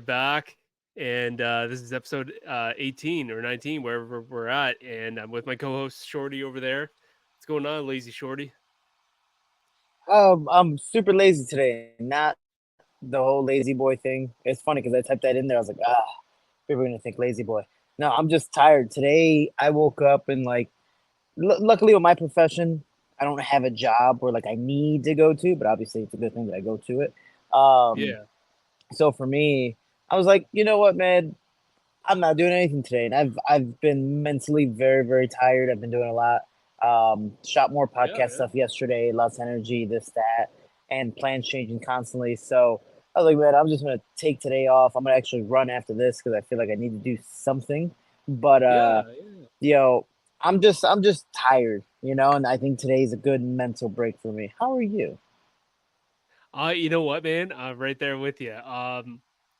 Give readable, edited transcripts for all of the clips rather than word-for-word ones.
back, and this is episode 18 or 19, wherever we're at, and I'm with my co-host Shorty over there. What's going on, lazy Shorty? I'm super lazy today. Not the whole lazy boy thing. It's funny because I typed that in there. I was like, people are gonna think lazy boy. No, I'm just tired. Today I woke up and luckily with my profession, I don't have a job where I need to go to, but obviously it's a good thing that I go to it. Um, Yeah, so for me, I was like, you know what, man, I'm not doing anything today, and I've been mentally very very tired. I've been doing a lot. Shot more yeah, podcast yeah. stuff yesterday. Lots of energy, this that, and plans changing constantly. So I was like, man, I'm just gonna take today off. I'm gonna actually run after this because I feel like I need to do something. But Yeah, yeah. you know, I'm just tired, and I think today's a good mental break for me. How are you? You know what, man? I'm right there with you.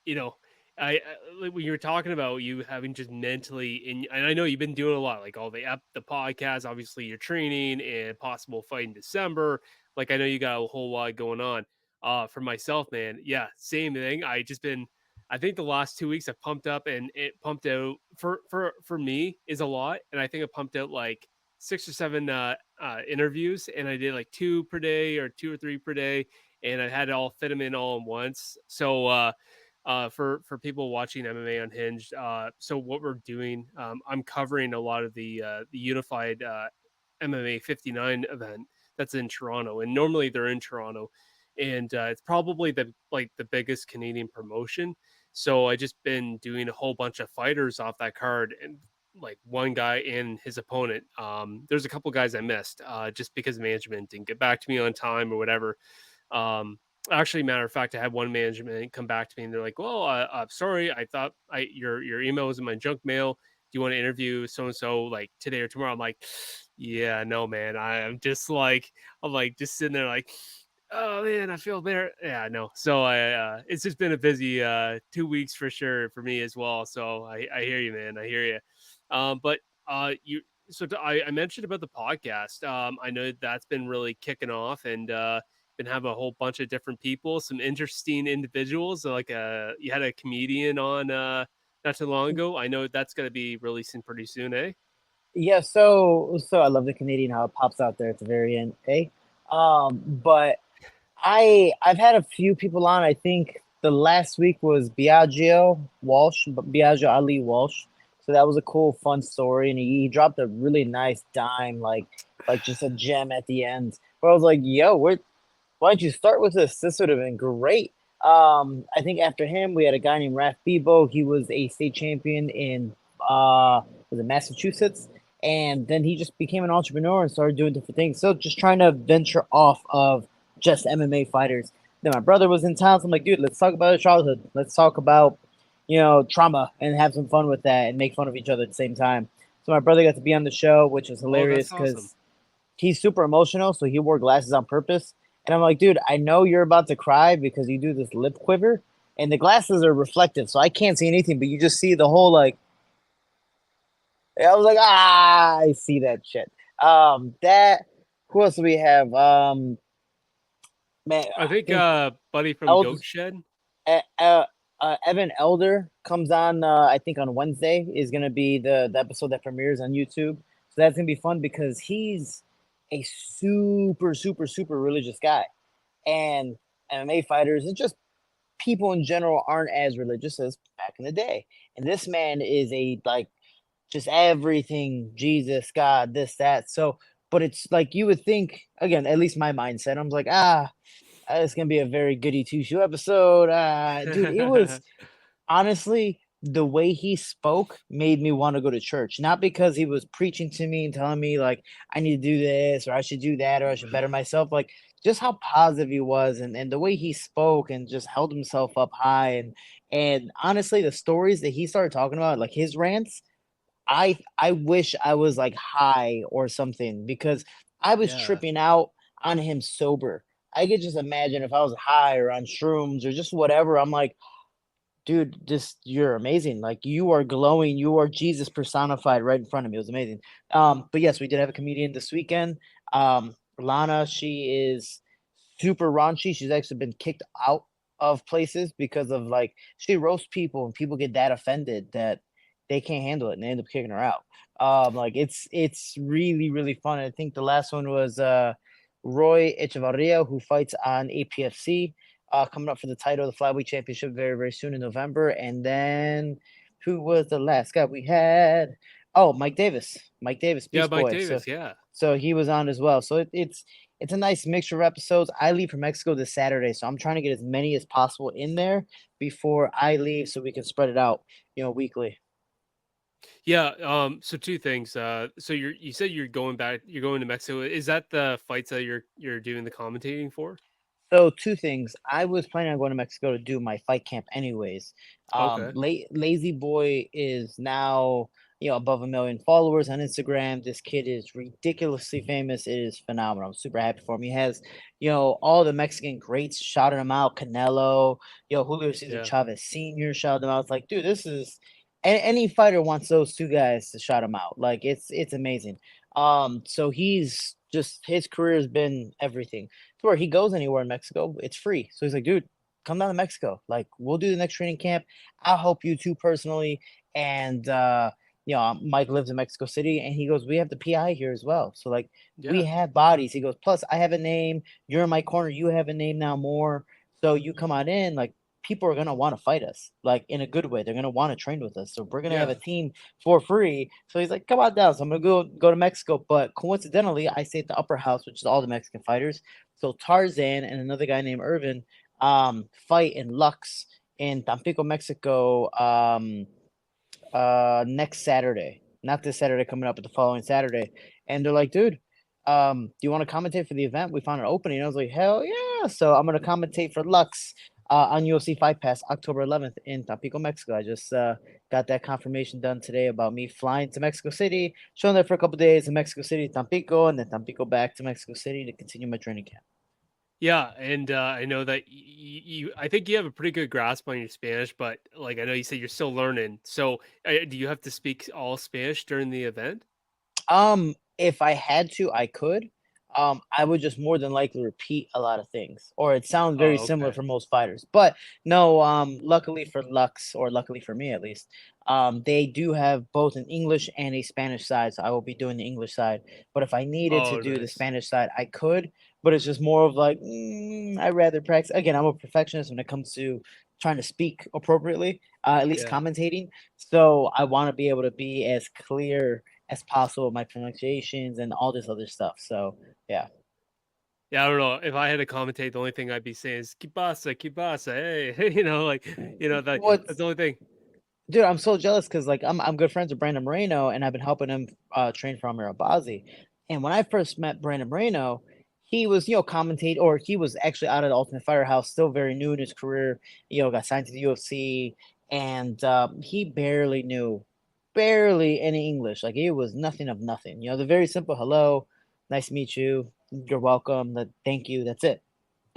You know, like when you were talking about you having just mentally, and I know you've been doing a lot, like all the podcast, obviously your training and possible fight in December. Like I know you got a whole lot going on. For myself, man, yeah, same thing. I think the last 2 weeks I've pumped up and it pumped out for me is a lot, and I think I pumped out like 6 or 7 interviews, and I did like two per day or two or three per day, and I had to all fit them in all at once. So for people watching MMA Unhinged, so what we're doing, I'm covering a lot of the unified MMA 59 event that's in Toronto, and normally they're in Toronto, and it's probably the biggest Canadian promotion. So I just been doing a whole bunch of fighters off that card, and like one guy and his opponent. There's a couple guys I missed just because management didn't get back to me on time or whatever. Actually, matter of fact, I had one management come back to me and they're like, "Well, I'm sorry, I thought your email was in my junk mail. Do you want to interview so and so like today or tomorrow?" I'm like, "Yeah, no, man. I'm like just sitting there like." Oh man, I feel better. Yeah, no. So it's just been a busy 2 weeks for sure for me as well. So I hear you, man. I hear you. But you I mentioned about the podcast. I know that's been really kicking off, and been having a whole bunch of different people, some interesting individuals. Like you had a comedian on not too long ago. I know that's going to be releasing pretty soon, eh? Yeah, so I love the Canadian how it pops out there at the very end, eh? But I've had a few people on. I think the last week was Biagio Ali Walsh. So that was a cool, fun story, and he dropped a really nice dime, like just a gem at the end. Where I was like, "Yo, why don't you start with this? This would have been great." I think after him, we had a guy named Raph Bebo. He was a state champion in was it Massachusetts, and then he just became an entrepreneur and started doing different things. So just trying to venture off of just MMA fighters. Then my brother was in town, so I'm like, dude, let's talk about his childhood. Let's talk about trauma and have some fun with that and make fun of each other at the same time. So my brother got to be on the show, which was Oh, that's hilarious awesome. because he's super emotional, so he wore glasses on purpose. And I'm like, dude, I know you're about to cry because you do this lip quiver, and the glasses are reflective, so I can't see anything, but you just see the whole like. I was like, I see that shit. That who else do we have? Man, I I think think Buddy from Eld, Goat Shed. uh, uh, Evan Elder comes on. I think on Wednesday is gonna be the episode that premieres on YouTube. So that's gonna be fun because he's a super super super religious guy, and MMA fighters and just people in general aren't as religious as back in the day. And this man is a like just everything Jesus, God, this, that. So, but it's like you would think again, at least my mindset. I'm like, it's gonna be a very goody two shoe episode. Dude, it was honestly the way he spoke made me want to go to church. Not because he was preaching to me and telling me like I need to do this or I should do that or I should better myself. Like just how positive he was and the way he spoke and just held himself up high and honestly the stories that he started talking about, like his rants, I wish I was like high or something because I was Yeah. tripping out on him sober. I could just imagine if I was high or on shrooms or just whatever. I'm like, dude, just you're amazing. Like you are glowing. You are Jesus personified right in front of me. It was amazing. But yes, we did have a comedian this weekend. Lana, she is super raunchy. She's actually been kicked out of places because of like she roasts people and people get that offended that they can't handle it and they end up kicking her out. Like it's really really fun. I think the last one was Roy Echevarria who fights on APFC, coming up for the title of the flyweight championship very very soon in November. And then who was the last guy we had? Oh, Mike Davis, Yeah, Beast Mike Boy. So Davis. Yeah. so he was on as well. So it's a nice mixture of episodes. I leave for Mexico this Saturday, so I'm trying to get as many as possible in there before I leave, so we can spread it out, weekly. Yeah. So two things. So you said you're going back. You're going to Mexico. Is that the fights that you're doing the commentating for? So two things. I was planning on going to Mexico to do my fight camp anyways. Okay. Lazy Boy is now, above 1 million followers on Instagram. This kid is ridiculously famous. It is phenomenal. I'm super happy for him. He has, all the Mexican greats shouting him out. Canelo, Julio Cesar Yeah. Chavez Sr. shouting him out. It's like, dude, this is any fighter wants those two guys to shout him out. Like it's amazing. So he's just his career has been everything to where he goes anywhere in Mexico, it's free. So he's like, dude, come down to Mexico. Like, we'll do the next training camp. I'll help you too personally. And Mike lives in Mexico City, and he goes, we have the PI here as well. So like, we Yeah. have bodies. He goes, plus I have a name. You're in my corner. You have a name now more. So you come on in, like people are gonna want to fight us, like in a good way. They're gonna want to train with us. So we're gonna have Yeah. a team for free. So he's like, come on down. So I'm gonna go to Mexico. But coincidentally, I stay at the upper house, which is all the Mexican fighters. So Tarzan and another guy named Irvin fight in Lux in Tampico, Mexico, next Saturday. Not this Saturday coming up, but the following Saturday. And they're like, dude, do you want to commentate for the event? We found an opening. I was like, hell yeah. So I'm gonna commentate for Lux on UFC Fight Pass October 11th in Tampico, Mexico. I just got that confirmation done today about me flying to Mexico City, showing there for a couple days in Mexico City, Tampico, and then Tampico back to Mexico City to continue my training camp. Yeah, and I know that I think you have a pretty good grasp on your Spanish, but like I know you said you're still learning. So, do you have to speak all Spanish during the event? If I had to, I could. I would just more than likely repeat a lot of things, or it sounds very Oh, similar okay. for most fighters. But no, luckily for Lux, or luckily for me at least, they do have both an English and a Spanish side. So I will be doing the English side. But if I needed to Oh, do the nice. Spanish side, I could. But it's just more of like, I'd rather practice. Again, I'm a perfectionist when it comes to trying to speak appropriately, at least Yeah. commentating. So I want to be able to be as clear as possible, my pronunciations and all this other stuff. So yeah. Yeah, I don't know. If I had to commentate, the only thing I'd be saying is "Que pasa, hey," like, that's What's the only thing. Dude, I'm so jealous because like I'm good friends with Brandon Moreno and I've been helping him train for Amir Abazi. And when I first met Brandon Moreno, he was, commentate or he was actually out of the Ultimate Firehouse, still very new in his career, got signed to the UFC, and he barely any English. Like it was nothing of nothing. The very simple hello, nice to meet you, you're welcome, the thank you, that's it.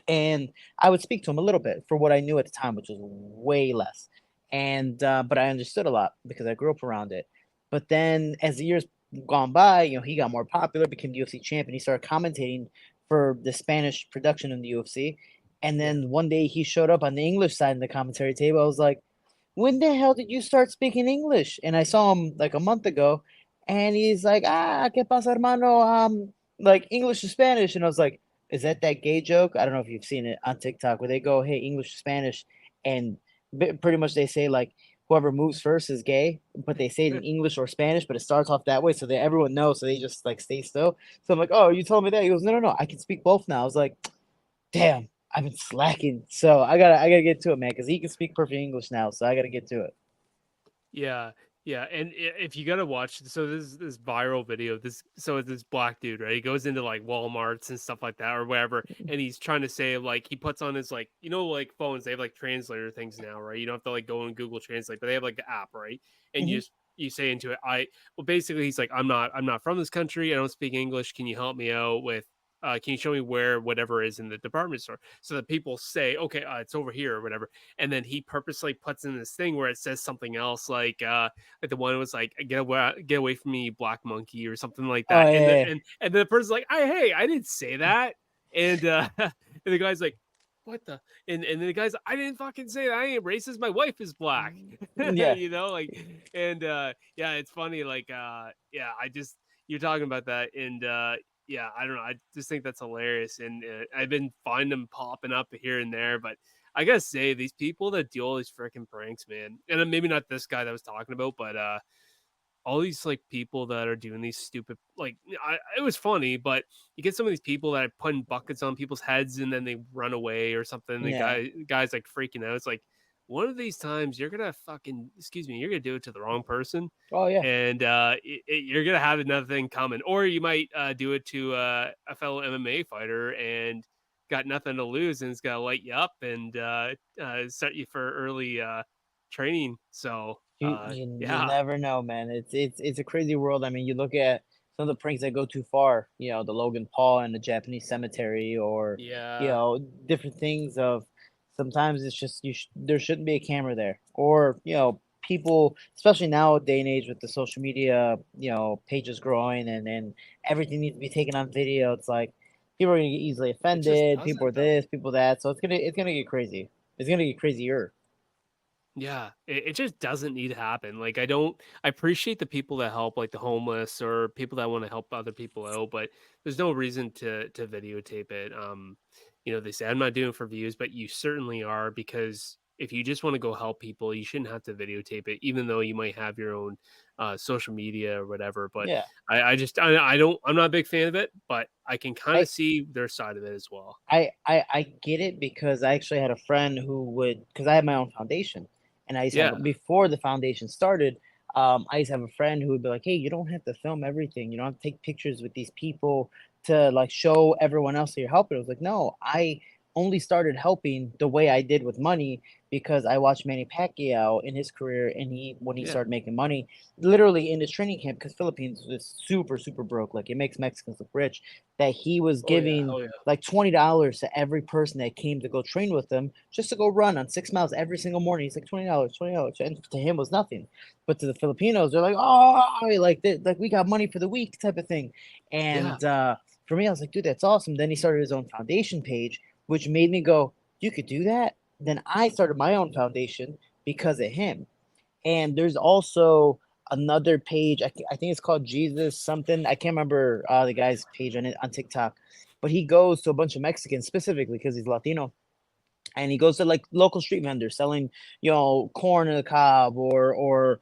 And I would speak to him a little bit for what I knew at the time, which was way less. And but I understood a lot because I grew up around it. But then as the years gone by, he got more popular, became the UFC champion. He started commentating for the Spanish production in the UFC. And Yeah. then one day he showed up on the English side of the commentary table. I was like, when the hell did you start speaking English? And I saw him like a month ago, and he's like, ¿qué pasa, hermano? Like English to Spanish. And I was like, is that gay joke? I don't know if you've seen it on TikTok where they go, hey, English to Spanish, and pretty much they say like whoever moves first is gay, but they say it in English or Spanish, but it starts off that way, so that everyone knows, so they just like stay still. So I'm like, oh, you told me that? He goes, no, no, no, I can speak both now. I was like, damn, I've been slacking. So I gotta get to it, man, because he can speak perfect English now. So I gotta get to it. Yeah, yeah, and if you gotta watch, so this viral video, it's this black dude, right? He goes into like WalMarts and stuff like that, or whatever, and he's trying to say like he puts on his like like phones, they have like translator things now, right? You don't have to like go and Google Translate, but they have like the app, right? And Mhm. you say into it, well basically he's like, I'm not from this country, I don't speak English. Can you help me out with can you show me where whatever is in the department store so that people say okay it's over here or whatever, and then he purposely puts in this thing where it says something else like the one was like get away from me black monkey or something like Oh that, yeah, and the person's like hey I didn't say that, and and the guy's like what the? And then the guy's, I didn't fucking say that. I ain't racist. My wife is black. Yeah. You know, like, and yeah, it's funny. Like, yeah, I just you're talking about that, and yeah, I don't know. I just think that's hilarious, and I've been finding them popping up here and there, but I gotta say, these people that do all these freaking pranks, man, and maybe not this guy that I was talking about, but all these like people that are doing these stupid like it was funny, but you get some of these people that are putting buckets on people's heads and then they run away or something. The Yeah. guy's like freaking out. It's like one of these times you're gonna fucking excuse me, you're gonna do it to the wrong person, Oh yeah. and you're gonna have another thing coming, or you might do it to a fellow MMA fighter and got nothing to lose and it's gonna light you up and set you for early training. So You yeah. never know, man. It's a crazy world. I mean, you look at some of the pranks that go too far. You know, the Logan Paul in the Japanese cemetery, or Yeah. different things. Of sometimes it's just there shouldn't be a camera there, or people, especially now day and age with the social media, pages growing, and everything needs to be taken on video. It's like people are gonna get easily It just offended. People are doesn't though. this, people that. So it's gonna get crazy. It's gonna get crazier. Yeah, it just doesn't need to happen. Like I appreciate the people that help, like the homeless or people that want to help other people out, but there's no reason to videotape it. They say I'm not doing it for views, but you certainly are because if you just want to go help people, you shouldn't have to videotape it, even though you might have your own social media or whatever. But Yeah. I don't I'm not a big fan of it, but I can kind I of see their side of it as well. I get it because I actually had a friend who would, because I had my own foundation, and I used to Yeah, have, before the foundation started. I used to have a friend who would be like, "Hey, you don't have to film everything. You don't have to take pictures with these people to like show everyone else that you're helping." I was like, "No, I only started helping the way I did with money because I watched Manny Pacquiao in his career, and he when he yeah, started making money, literally in his training camp, because Philippines was super super broke, like it makes Mexicans look rich, that he was oh yeah, giving oh yeah, like $20 to every person that came to go train with him, just to go run on 6 miles every single morning. He's like $20, $20, and to him was nothing, but to the Filipinos, they're like, oh, like we got money for the week type of thing. yeah, And for me, I was like, dude, that's awesome. Then he started his own foundation page, which made me go, you could do that. Then I started my own foundation because of him. And there's also another page. I think it's called Jesus something. I can't remember the guy's page on it on TikTok, but he goes to a bunch of Mexicans specifically because he's Latino, and he goes to like local street vendors selling, corn in the cob, or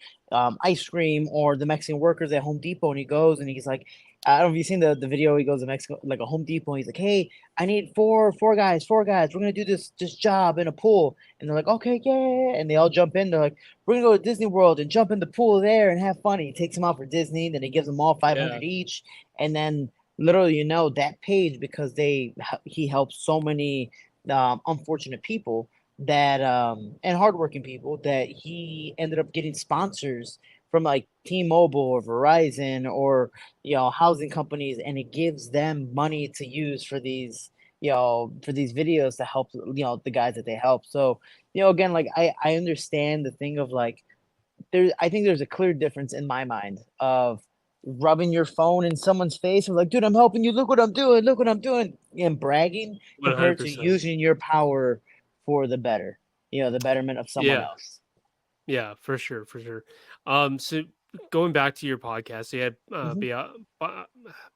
ice cream, or the Mexican workers at Home Depot, and he goes and he's like, I don't know if you've seen the video. He goes to Mexico, like a Home Depot, and he's like, "Hey, I need four guys. We're gonna do this job in a pool." And they're like, "Okay, yeah," and they all jump in. They're like, "We're gonna go to Disney World and jump in the pool there and have fun." And he takes them out for Disney. Then he gives them all yeah. 500 each, and then literally, that page, because he helps so many unfortunate people, that and hardworking people, that he ended up getting sponsors from like T-Mobile or Verizon, or housing companies, and it gives them money to use for these videos to help the guys that they help. So again, like I understand the thing of like, I think there's a clear difference in my mind of rubbing your phone in someone's face and like, dude, I'm helping you. Look what I'm doing, and bragging, compared to 100%. using your power for the better, the betterment of someone Yeah. else. Yeah, for sure, for sure. So going back to your podcast, you had Hmm.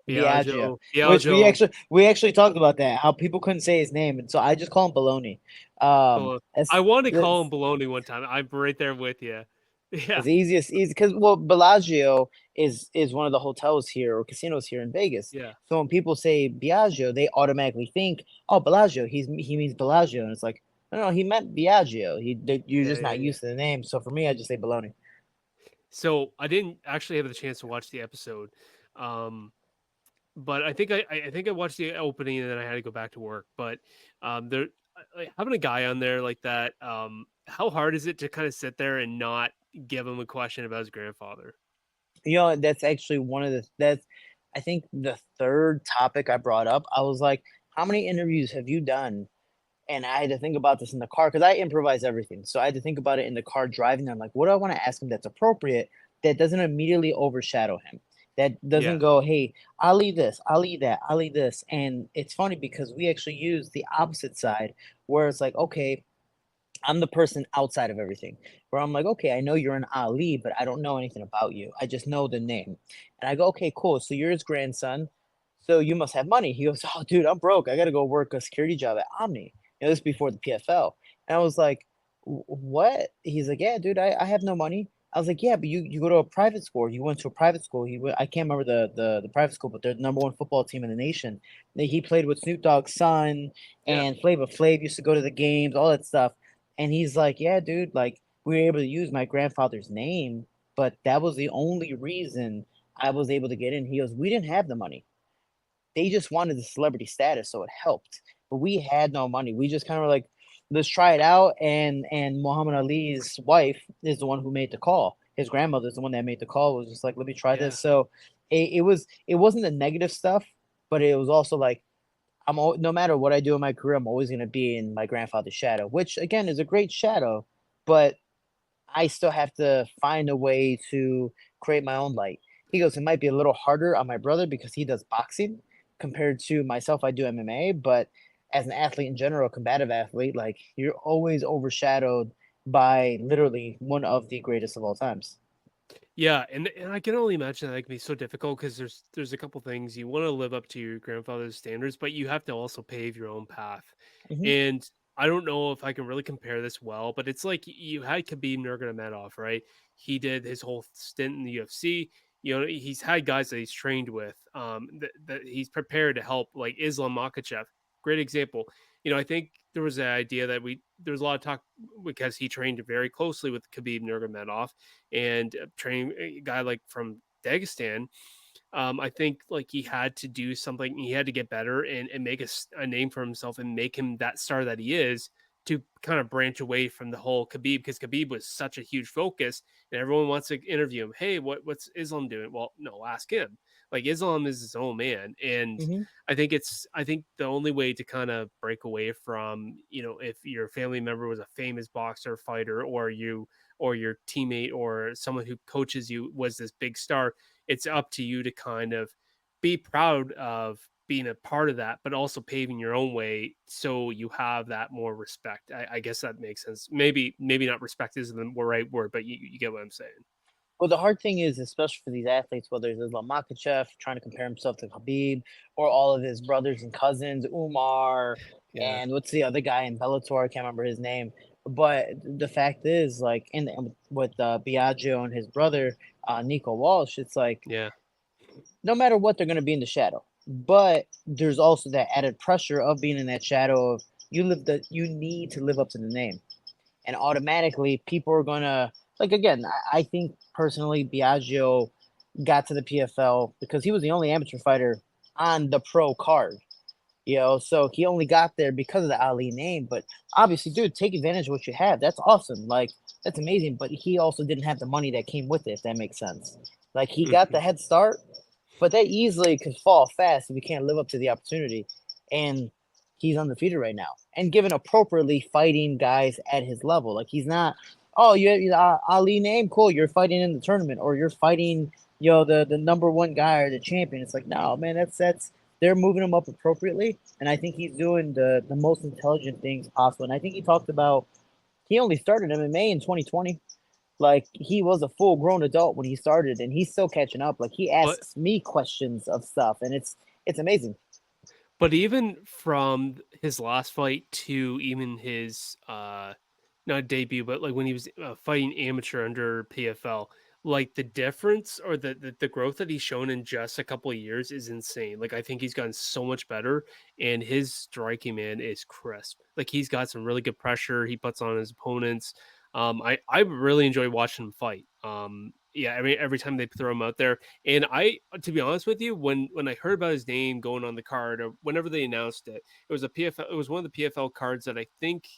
Biagio, which Biagio, we actually talked about that, how people couldn't say his name, and so I just call him Baloney. I wanted to call him That's baloney one time. I'm right there with you. Yeah, it's the easy because, well, Bellagio is one of the hotels here, or casinos here in Vegas. yeah, So when people say Biagio, they automatically think, oh, Bellagio, he means Bellagio, and it's like, no, no, he meant Biagio. You're yeah, just yeah, not yeah. used to the name. So for me, I just say Baloney. So I didn't actually have the chance to watch the episode, um, but I think I watched the opening and then I had to go back to work. But there, like, having a guy on there like that, how hard is it to kind of sit there and not give him a question about his grandfather? That's actually that's, I think, the third topic I brought up. I was like, how many interviews have you done? And I had to think about this in the car because I improvise everything. So I had to think about it in the car driving. I'm like, what do I want to ask him that's appropriate, that doesn't immediately overshadow him? that doesn't Yeah. go, hey, I'll eat this, I'll eat that, I'll eat this. And it's funny because we actually use the opposite side where it's like, okay, I'm the person outside of everything where I'm like, okay, I know you're an Ali, but I don't know anything about you. I just know the name. And I go, okay, cool. So you're his grandson. So you must have money. He goes, oh, dude, I'm broke. I got to go work a security job at Omni. This is before the PFL. And I was like, what? He's like, yeah, dude, I have no money. I was like, yeah, but you go to a private school. You went to a private school. I can't remember the private school, but they're the number one football team in the nation. He played with Snoop Dogg's son, Yeah. and Flava Flav used to go to the games, all that stuff. And he's like, yeah, dude, like we were able to use my grandfather's name, but that was the only reason I was able to get in. He goes, we didn't have the money. They just wanted the celebrity status, so it helped. But we had no money. We just kind of were like, let's try it out. And Muhammad Ali's wife is the one who made the call. His grandmother's the one that made the call. It was just like, let me try Yeah. this. So it wasn't the negative stuff, but it was also like no matter what I do in my career, I'm always going to be in my grandfather's shadow, which again is a great shadow, but I still have to find a way to create my own light. He goes, it might be a little harder on my brother because he does boxing compared to myself. I do MMA, but as an athlete in general, a combative athlete, like you're always overshadowed by literally one of the greatest of all times. Yeah, and I can only imagine that can be so difficult because there's a couple things you want to live up to your grandfather's standards, but you have to also pave your own path. Hmm. And I don't know if I can really compare this well, but it's like you had Khabib Nurmagomedov, right? He did his whole stint in the UFC. You know, he's had guys that he's trained with, that he's prepared to help, like Islam Makhachev. Great example. You know, I think there was an idea that there was a lot of talk because he trained very closely with Khabib Nurmagomedov and training a guy like from Dagestan. I think like he had to do something. He had to get better and make a name for himself and make him that star that he is to kind of branch away from the whole Khabib because Khabib was such a huge focus and everyone wants to interview him. Hey, what's Islam doing? Well, no, ask him. Like Islam is his own man, and Hmm. I think the only way to kind of break away from if your family member was a famous boxer fighter or your teammate or someone who coaches you was this big star, it's up to you to kind of be proud of being a part of that, but also paving your own way so you have that more respect. I guess that makes sense. Maybe not respect isn't the right word, but you get what I'm saying. Well, the hard thing is, especially for these athletes, whether it's Islam Makhachev trying to compare himself to Khabib, or all of his brothers and cousins, Umar, Yeah, and what's the other guy in Bellator? I can't remember his name. But the fact is, like, and with Biagio and his brother, Nico Walsh, it's like yeah. no matter what, they're going to be in the shadow. But there's also that added pressure of being in that shadow of you need to live up to the name, and automatically people are gonna like again. I think personally, Biagio got to the PFL because he was the only amateur fighter on the pro card. So he only got there because of the Ali name. But obviously, dude, take advantage of what you have. That's awesome. Like that's amazing. But he also didn't have the money that came with it. If that makes sense. Like he got Mhm. the head start, but that easily could fall fast if you can't live up to the opportunity. And he's undefeated right now, and given appropriately fighting guys at his level. Like he's not. Oh, Ali name, cool. You're fighting in the tournament, or you're fighting, the number one guy or the champion. It's like no, man. That's they're moving him up appropriately, and I think he's doing the most intelligent things possible. And I think he talked about he only started MMA in 2020. Like he was a full grown adult when he started, and he's still catching up. Like he But asks me questions of stuff, and it's amazing. But even from his last fight to even his not debut, but like when he was fighting amateur under PFL, like the difference or the growth that he's shown in just a couple of years is insane. Like I think he's gotten so much better, and his striking man is crisp. Like he's got some really good pressure he puts on his opponents. I really enjoy watching him fight. Yeah, every time they throw him out there, and to be honest with you, when I heard about his name going on the card, or whenever they announced it, it was a PFL. It was one of the PFL cards that I think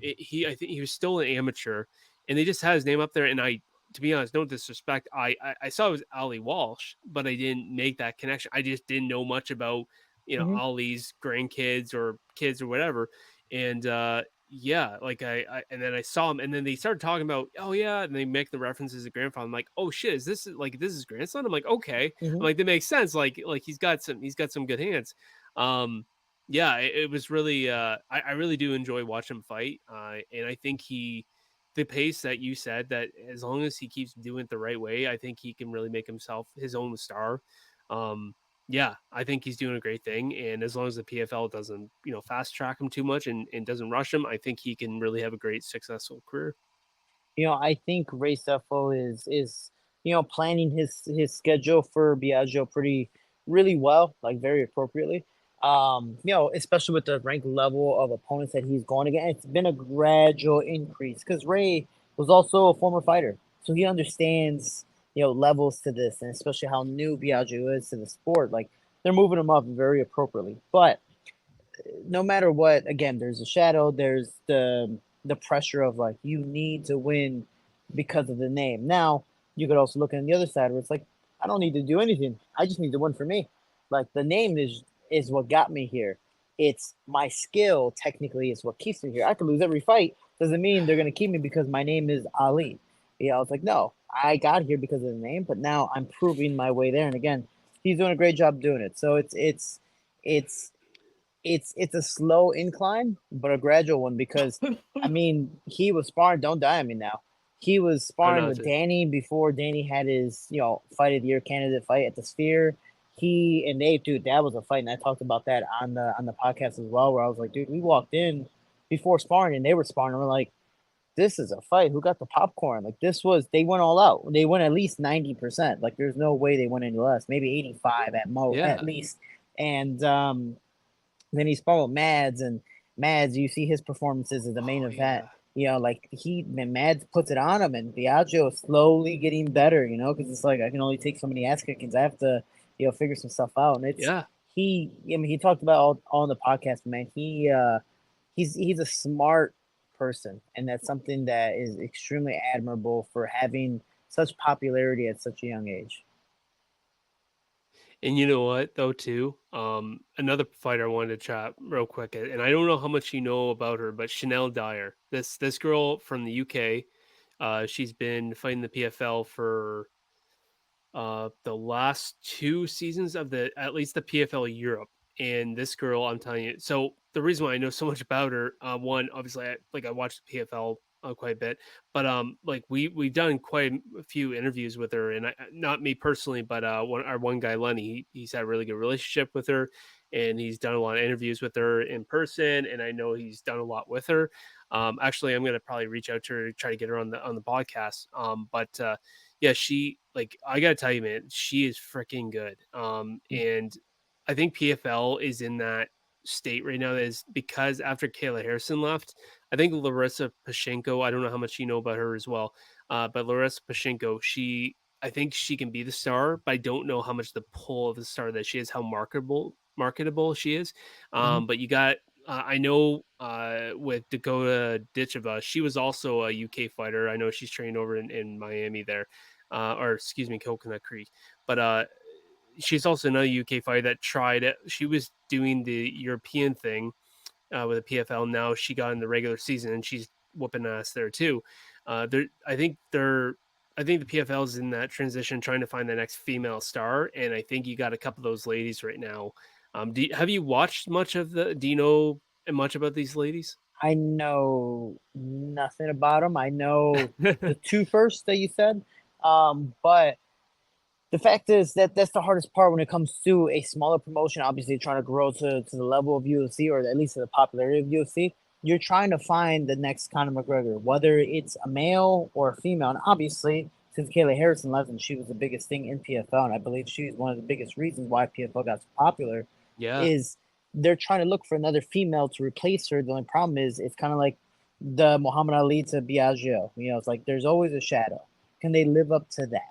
he was still an amateur, and they just had his name up there. And to be honest, no disrespect, I saw it was Ali Walsh, but I didn't make that connection. I just didn't know much about Hmm. Ali's grandkids or kids or whatever, and yeah, like I and then I saw him, and then they started talking about, oh yeah, and they make the references to grandfather. I'm like, oh shit, is this like this is grandson? I'm like, okay, I'm Mhm. like that makes sense. Like he's got some good hands. Um, yeah, it was really I really do enjoy watching him fight. And I think the pace that you said that as long as he keeps doing it the right way, I think he can really make himself his own star. Um, yeah, I think he's doing a great thing, and as long as the PFL doesn't, fast track him too much and doesn't rush him, I think he can really have a great successful career. I think Ray Sefo is planning his schedule for Biagio pretty really well, like very appropriately. Especially with the rank level of opponents that he's going against, it's been a gradual increase because Ray was also a former fighter, so he understands levels to this, and especially how new Biagio is to the sport. Like they're moving him up very appropriately, but no matter what, again, there's a shadow. There's the pressure of like you need to win because of the name. Now you could also look at the other side where it's like I don't need to do anything. I just need to win for me. Like the name is what got me here. It's my skill technically is what keeps me here. I could lose every fight. Doesn't mean they're gonna keep me because my name is Ali. It's like no, I got here because of the name, but now I'm proving my way there. And again, he's doing a great job doing it. So it's it's a slow incline, but a gradual one because I mean he was sparring. Don't die on me now. He was Or sparring not with to. Danny before Danny had his fight of the year candidate fight at the Sphere. He and Nate, dude, that was a fight, and I talked about that on the podcast as well. Where I was like, dude, we walked in before sparring, and they were sparring, and we're like, this is a fight. Who got the popcorn? Like this was they went all out. They went at least 90%. Like there's no way they went any less. Maybe 85 at Yeah. least. And then he's followed Mads, and Mads, you see his performances as the main Oh event. yeah. Like Mads puts it on him, and Biagio is slowly getting better. Because it's like I can only take so many ass kickings. I have to, figure some stuff out. And it's Yeah. he. I mean, he talked about all on the podcast, man. He's a smart person, and that's something that is extremely admirable for having such popularity at such a young age. And you know what though too? Another fighter I wanted to chat real quick, and I don't know how much you know about her, but Chanel Dyer. This girl from the UK, she's been fighting the PFL for the last 2 seasons of the at least the PFL Europe. And this girl, I'm telling you, so the reason why I know so much about her, one, obviously, I watched the PFL quite a bit, but like we've done quite a few interviews with her, and not me personally, but our one guy Lenny, he's had a really good relationship with her, and he's done a lot of interviews with her in person, and I know he's done a lot with her. Actually, I'm gonna probably reach out to her to try to get her on the podcast. But yeah, she like I gotta tell you, man, she is freaking good. And I think PFL is in that state right now that is because after Kayla Harrison left, I think Larissa Pashenko, I don't know how much you know about her as well, but Larissa Pashenko, I think she can be the star, but I don't know how much the pull of the star that she is, how marketable she is. Mm-hmm. But you got I know with Dakota Ditcheva, she was also a UK fighter. I know she's trained over in Miami there, or excuse me, Coconut Creek. But she's also another UK fighter that tried it. She was doing the European thing with the PFL. Now she got in the regular season and she's whooping ass there too. I think the PFL is in that transition, trying to find the next female star, and I think you got a couple of those ladies right now. Have you watched much of the? Do you know much about these ladies? I know nothing about them. I know the two first that you said, but the fact is that that's the hardest part when it comes to a smaller promotion. Obviously, trying to grow to the level of UFC or at least to the popularity of UFC. You're trying to find the next Conor McGregor, whether it's a male or a female. And obviously, since Kayla Harrison left and she was the biggest thing in PFL, and I believe she's one of the biggest reasons why PFL got so popular, Yeah, is they're trying to look for another female to replace her. The only problem is it's kind of like the Muhammad Ali to Biagio. It's like there's always a shadow. Can they live up to that?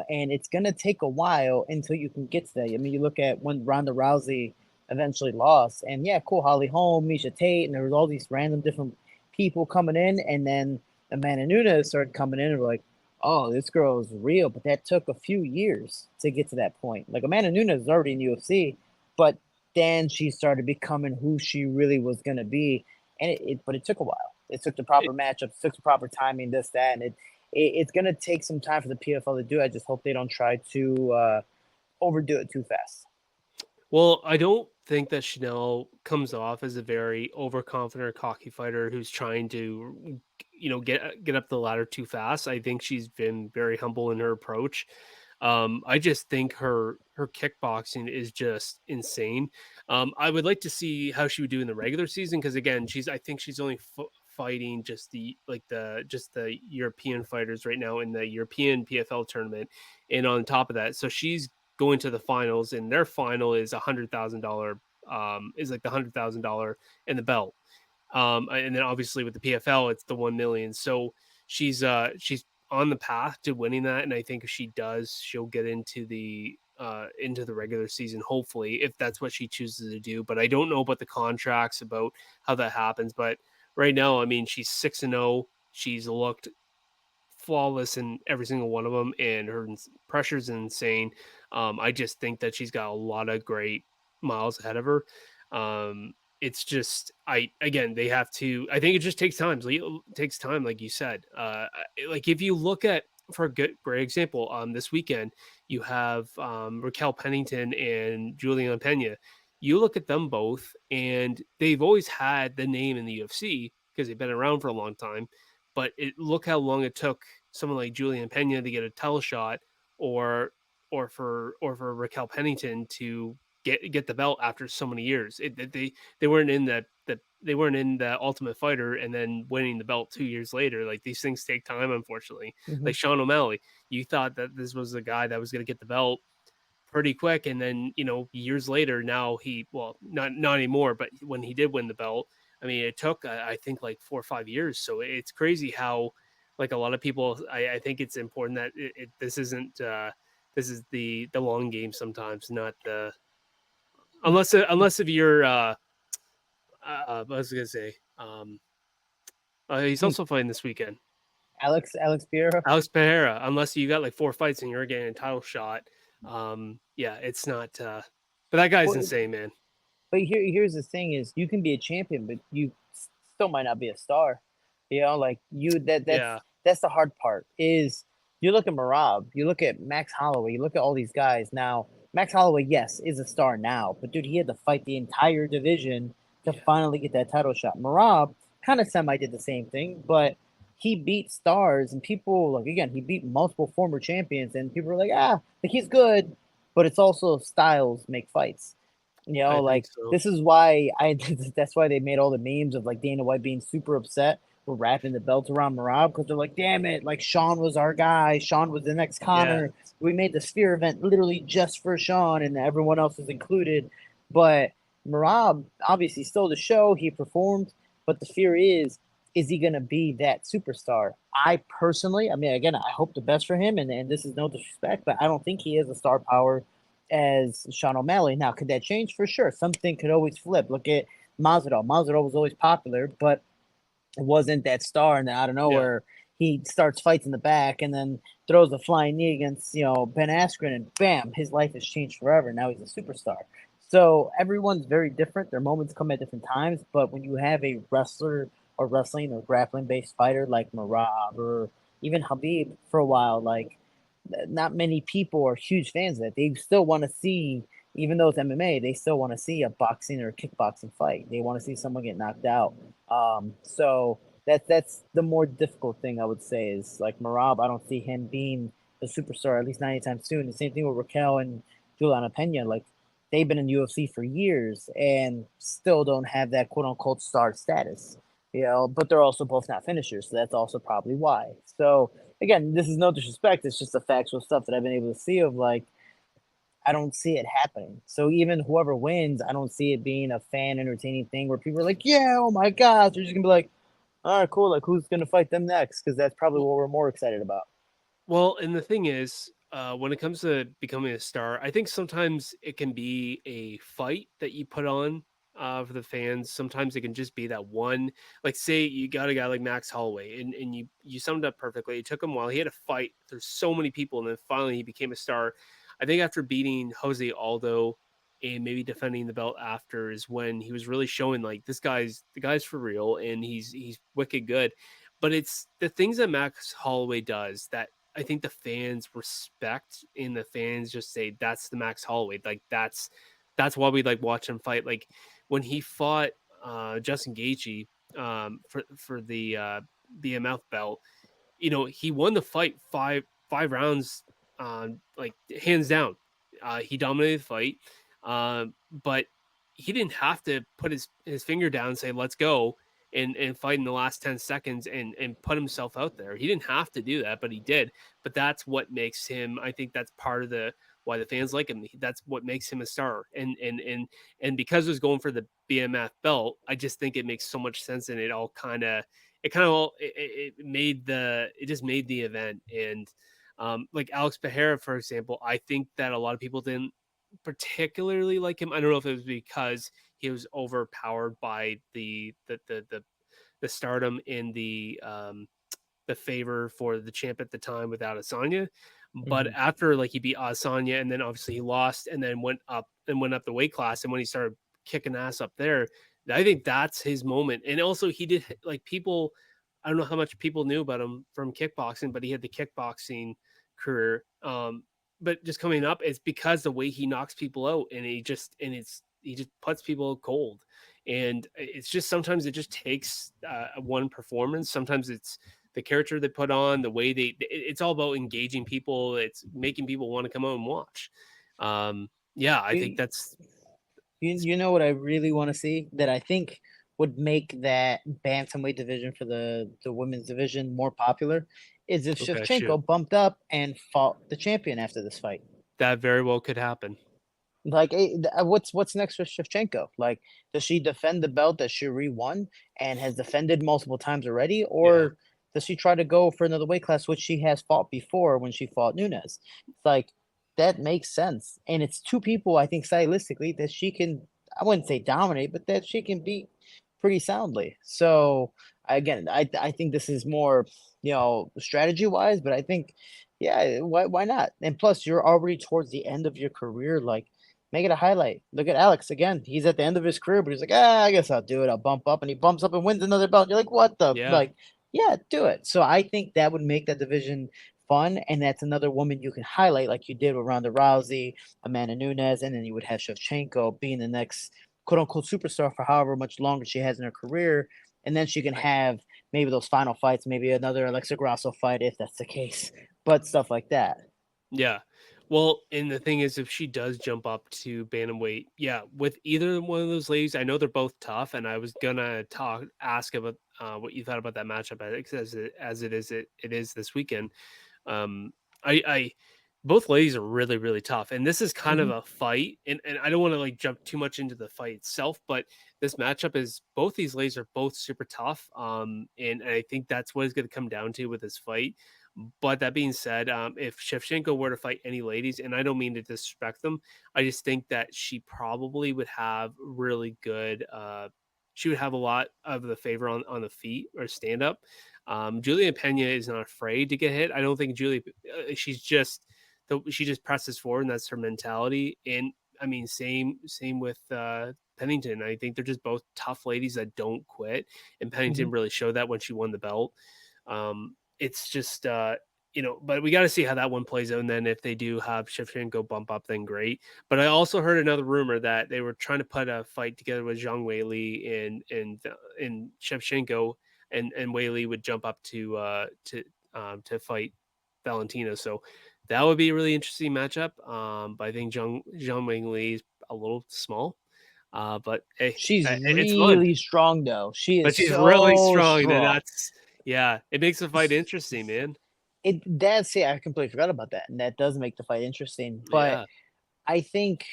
And it's gonna take a while until you can get to that. I mean, you look at when Ronda Rousey eventually lost, and yeah, cool, Holly Holm, Misha Tate, and there was all these random different people coming in, and then Amanda Nunes started coming in, and we're like, oh, this girl is real. But that took a few years to get to that point. Like Amanda Nunes is already in UFC, but then she started becoming who she really was gonna be. and but it took a while. It took the proper matchups, took the proper timing, this, that, and it's gonna take some time for the PFL to do. I just hope they don't try to overdo it too fast. Well, I don't think that Chanel comes off as a very overconfident or cocky fighter who's trying to, get up the ladder too fast. I think she's been very humble in her approach. I just think her kickboxing is just insane. I would like to see how she would do in the regular season because again, I think she's only fighting just the European fighters right now in the European PFL tournament, and on top of that, so she's going to the finals, and their final is $100,000. Is like the $100,000 and the belt. And then obviously with the PFL, it's the 1 million. So she's on the path to winning that, and I think if she does, she'll get into the regular season, hopefully, if that's what she chooses to do. But I don't know about the contracts, about how that happens. But right now, I mean, she's 6-0. She's looked flawless in every single one of them, and her pressure's insane. I just think that she's got a lot of great miles ahead of her. It's just I again they have to. I think it just takes time. It takes time, like you said. Like if you look at for a great example, this weekend you have Raquel Pennington and Juliana Pena. You look at them both, and they've always had the name in the UFC because they've been around for a long time, but look how long it took someone like Julian Pena to get a title shot, or for Raquel Pennington to get the belt after so many years. They weren't in they weren't in the Ultimate Fighter and then winning the belt 2 years later. Like these things take time, unfortunately. Mm-hmm. Like Sean O'Malley, you thought that this was the guy that was going to get the belt pretty quick, and then years later, now not anymore, but when he did win the belt, I mean it took I think like 4 or 5 years. So it's crazy how like a lot of people, I think it's important that this isn't this is the long game sometimes, not the unless if you're I was gonna say he's also fighting this weekend, Alex Pereira. Alex Pereira, unless you got like 4 fights and you're getting a title shot. Yeah, it's not but that guy's Well, insane, man. but here's the thing: is you can be a champion, but you still might not be a star. You know, like you Yeah, that's the hard part. Is you look at Marab, you look at Max Holloway, you look at all these guys now. Max Holloway, yes, is a star now, but dude, he had to fight the entire division to yeah, finally get that title shot. Marab kind of semi did the same thing, but he beat stars and people like again, he beat multiple former champions, and people were like, like he's good, but it's also styles make fights. You know, I think like so. this is why I that's why they made all the memes of like Dana White being super upset with wrapping the belt around Marab because they're like, damn it, like Sean was our guy. Sean was the next Yeah, Connor. We made the Sphere event literally just for Sean and everyone else is included. But Marab obviously stole the show. He performed, but the fear is he going to be that superstar? I personally, I mean, again, I hope the best for him, and this is no disrespect, but I don't think he has a star power as Sean O'Malley. Now, could that change? For sure. Something could always flip. Look at Masvidal. Masvidal was always popular, but it wasn't that star. And then out of yeah, nowhere, he starts fights in the back and then throws a flying knee against, Ben Askren, and bam, his life has changed forever. Now he's a superstar. So everyone's very different. Their moments come at different times. But when you have a wrestler or wrestling or grappling based fighter like Marab or even Habib for a while, like not many people are huge fans of that. They still want to see, even though it's MMA, they still want to see a boxing or a kickboxing fight. They want to see someone get knocked out. So that's the more difficult thing I would say is like Marab. I don't see him being a superstar at least not anytime soon. The same thing with Raquel and Juliana Pena. Like they've been in UFC for years and still don't have that quote unquote star status. But they're also both not finishers, so that's also probably why. So again, this is no disrespect. It's just the factual stuff that I've been able to see of like I don't see it happening. So even whoever wins, I don't see it being a fan entertaining thing where people are like, yeah, oh my gosh, they're just gonna be like, all right, cool. Like who's gonna fight them next? Because that's probably well, what we're more excited about. and the thing is, when it comes to becoming a star, I think sometimes it can be a fight that you put on for the fans. Sometimes it can just be that one, like say you got a guy like Max Holloway, and you summed up perfectly. It took him a while. He had a fight. There's so many people, and then finally he became a star. I think after beating Jose Aldo. and maybe defending the belt after is when he was really showing like the guy's for real and he's wicked good. But it's the things that Max Holloway does that I think the fans respect and the fans just say that's the Max Holloway. Like that's why we like watch him fight. Like when he fought Justin Gaethje for the BMF belt, you know, he won the fight five rounds, like hands down. He dominated the fight, but he didn't have to put his finger down and say let's go and fight in the last 10 seconds and put himself out there. He didn't have to do that, but he did. But that's what makes him. I think that's part of the why the fans like him. That's what makes him a star. And because it was going for the BMF belt, I just think it makes so much sense, and it kind of all it made the it just made the event. And like Alex Pereira, for example, I think that a lot of people didn't particularly like him. I don't know if it was because he was overpowered by the stardom in the favor for the champ at the time without Asanya. But Mhm. after like he beat Asanya and then obviously he lost and then went up the weight class, and when he started kicking ass up there, I think that's his moment. And also he did like people, I don't know how much people knew about him from kickboxing, but he had the kickboxing career. But just coming up, it's because the way he knocks people out, and he just puts people cold. And it's just sometimes it just takes one performance. Sometimes it's the character they put on, the way it's all about engaging people. It's making people want to come out and watch. Yeah, I think You, that's you know what I really want to see that I think would make that bantamweight division for the women's division more popular is if okay. Shoot, Shevchenko bumped up and fought the champion after this fight. that very well could happen. Like, what's next for Shevchenko? Like, does she defend the belt that Shuri won and has defended multiple times already, Yeah, or does she try to go for another weight class, which she has fought before when she fought Nunes? It's like that makes sense, and it's two people I think stylistically that she can. I wouldn't say dominate, but that she can beat pretty soundly. So again, I think this is more strategy wise, but I think yeah, why not? And plus, you're already towards the end of your career, like make it a highlight. Look at Alex again. He's at the end of his career, but he's like, I guess I'll do it. I'll bump up, and he bumps up and wins another belt. You're like, what the yeah, like? Yeah, do it. So I think that would make that division fun, and that's another woman you can highlight, like you did with Ronda Rousey, Amanda Nunes, and then you would have Shevchenko being the next quote unquote superstar for however much longer she has in her career, and then she can I, have maybe those final fights, maybe another Alexa Grasso fight if that's the case, but stuff like that. yeah. Well, and the thing is, if she does jump up to bantamweight, yeah, with either one of those ladies, I know they're both tough, and I was gonna ask about what you thought about that matchup as it is this weekend. Um, I both ladies are really really tough, and this is kind of Hmm. a fight, and I don't want to like jump too much into the fight itself, but this matchup is both these ladies are both super tough, and I think that's what it's going to come down to with this fight. But that being said, if Shevchenko were to fight any ladies, and I don't mean to disrespect them, I just think that she probably would have really good. She would have a lot of the favor on the feet or stand up. Julia Pena is not afraid to get hit. I don't think Julia. She just presses forward, and that's her mentality. And I mean, same with Pennington. I think they're just both tough ladies that don't quit, and Hmm. Pennington really showed that when she won the belt. It's just but we got to see how that one plays out. And then if they do have Shevchenko bump up, then great. But I also heard another rumor that they were trying to put a fight together with Zhang Weili and Shevchenko, and Weili would jump up to fight Valentina. So that would be a really interesting matchup. But I think Zhang Weili is a little small. But hey, She's it's fun. really strong though. She But is she's really so strong, and strong. that's yeah, it makes the fight interesting, man. That's I completely forgot about that, and that does make the fight interesting. But Yeah, I think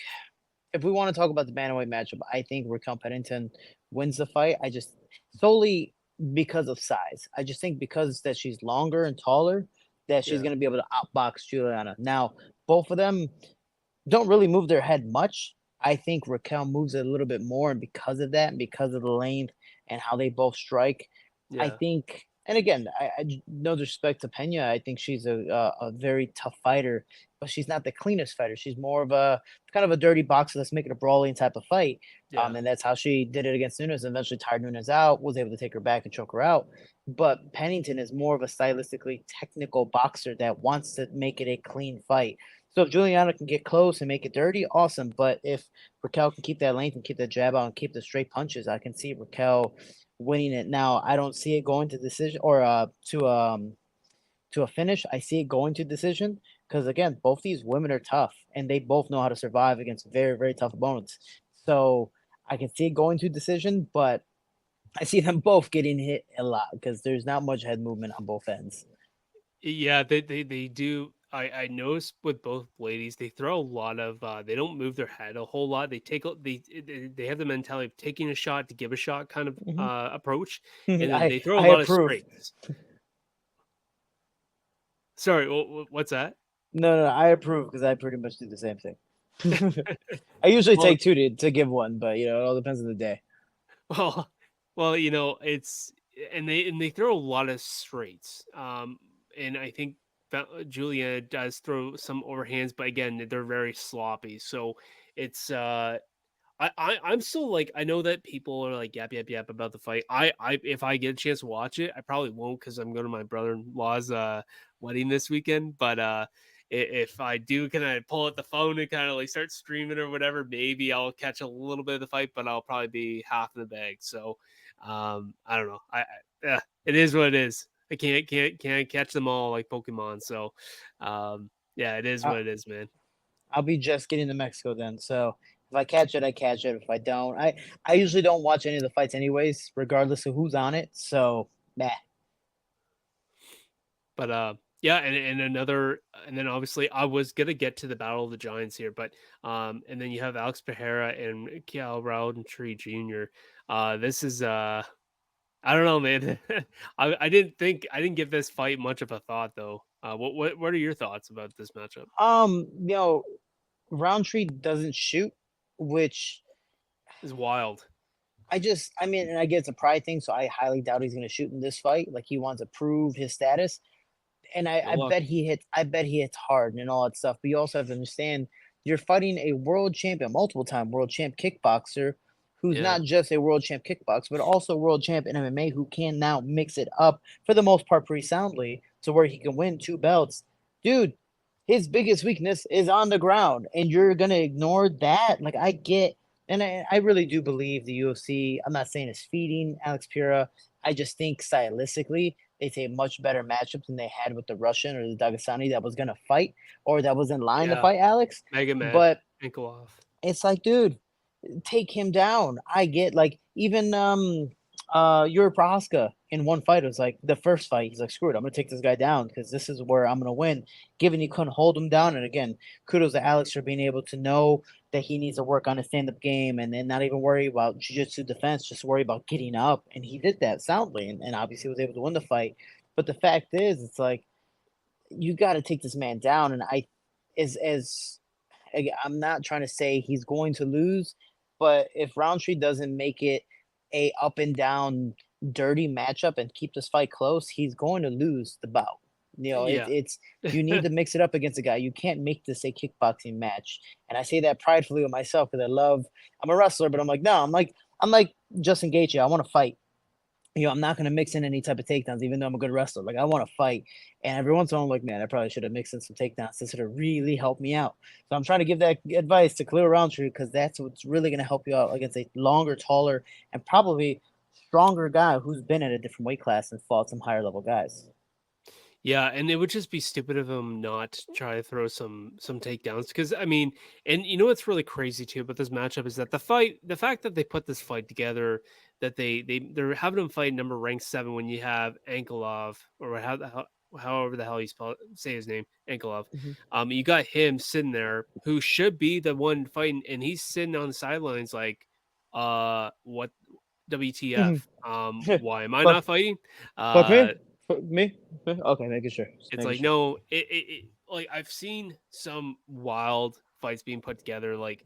if we want to talk about the bantamweight matchup, I think Raquel Pennington wins the fight. I just solely because of size. I just think because that she's longer and taller, that she's yeah, going to be able to outbox Juliana. Now, both of them don't really move their head much. I think Raquel moves it a little bit more, and because of that, and because of the length and how they both strike, I yeah, think. And again, no disrespect to Pena, I think she's a very tough fighter, but she's not the cleanest fighter. She's more of a kind of a dirty boxer that's making a brawling type of fight. Yeah. And that's how she did it against Nunes. And eventually tired Nunes out, was able to take her back and choke her out. But Pennington is more of a stylistically technical boxer that wants to make it a clean fight. So if Juliana can get close and make it dirty, awesome. But if Raquel can keep that length and keep that jab out and keep the straight punches, I can see Raquel winning it. Now, I don't see it going to decision or to a finish. I see it going to decision because again, both these women are tough and they both know how to survive against very very tough opponents. So I can see it going to decision, but I see them both getting hit a lot because there's not much head movement on both ends. Yeah, they do. I noticed with both ladies, they throw a lot of. They don't move their head a whole lot. They take they have the mentality of taking a shot to give a shot kind of Mhm. approach, and then I they throw a I lot of approve. straights. Sorry, what's that? No, I approve because I pretty much do the same thing. I usually Well, take two to give one, but you know it all depends on the day. well, well, it's and they throw a lot of straights. And I think Julia does throw some overhands, but again, they're very sloppy. So it's I'm still like I know that people are like yap about the fight. I if I get a chance to watch it, I probably won't because I'm going to my brother-in-law's wedding this weekend. But if I do kind of pull out the phone and kind of like start streaming or whatever, maybe I'll catch a little bit of the fight, but I'll probably be half in the bag. So I don't know. It is what it is. I can't catch them all like Pokemon. So yeah, it is Uh, what it is, man. I'll be just getting to Mexico then. So if I catch it, I catch it. If I don't, I usually don't watch any of the fights anyways, regardless of who's on it. So nah. But yeah, and another, and then obviously I was gonna get to the Battle of the Giants here, but and then you have Alex Pereira and Cal Roundtree Jr. This is I don't know, man. I didn't give this fight much of a thought though. What are your thoughts about this matchup? You know, Roundtree doesn't shoot, which It's wild. I mean, and I get it's a pride thing, so I highly doubt he's gonna shoot in this fight. Like he wants to prove his status. And Good luck. I bet he hits hard and all that stuff. But you also have to understand you're fighting a world champion, multiple time world champ kickboxer who's Yeah, not just a world champ kickboxer, but also world champ in MMA who can now mix it up for the most part pretty soundly to where he can win two belts. Dude, his biggest weakness is on the ground, and you're gonna ignore that. Like I get and I really do believe the UFC. I'm not saying it's feeding Alex Pira. I just think stylistically, it's a much better matchup than they had with the Russian or the Dagestani that was gonna fight or that was in line to yeah. fight Alex. Mega Med, But ankle off. it's like, dude, take him down. I get like even Yuri Prohaska in one fight was like the first fight, he's like, screw it, I'm gonna take this guy down because this is where I'm gonna win. Given he couldn't hold him down, and again, kudos to Alex for being able to know that he needs to work on his stand-up game and then not even worry about jiu-jitsu defense, just worry about getting up. And he did that soundly and obviously was able to win the fight. But the fact is, it's like you got to take this man down. And I, as I'm not trying to say he's going to lose, but if Roundtree doesn't make it a up and down dirty matchup and keep this fight close, he's going to lose the bout. You know, Yeah. it's you need to mix it up against a guy. You can't make this a kickboxing match. And I say that pridefully with myself because I'm a wrestler, but I'm like, no, I'm like Justin Gaethje. I want to fight. You know, I'm not gonna mix in any type of takedowns, even though I'm a good wrestler. Like I want to fight, and every once in a while, I'm like, man, I probably should have mixed in some takedowns. This would have really helped me out. So I'm trying to give that advice to Khalil Roundtree because that's what's really gonna help you out against a longer, taller, and probably stronger guy who's been at a different weight class and fought some higher level guys. Yeah, and it would just be stupid of him not to try to throw some takedowns because I mean, and you know what's really crazy too about this matchup is that the fact that they put this fight together, that they're having him fight number ranked 7 when you have Anklov or however the hell you say his name, Anklov. Mhm. You got him sitting there who should be the one fighting, and he's sitting on the sidelines like, what WTF? Why am I fuck, not fighting? fuck Uh me, fuck me. Okay, making sure, just It's making like, sure. no, like I've seen some wild fights being put together. Like,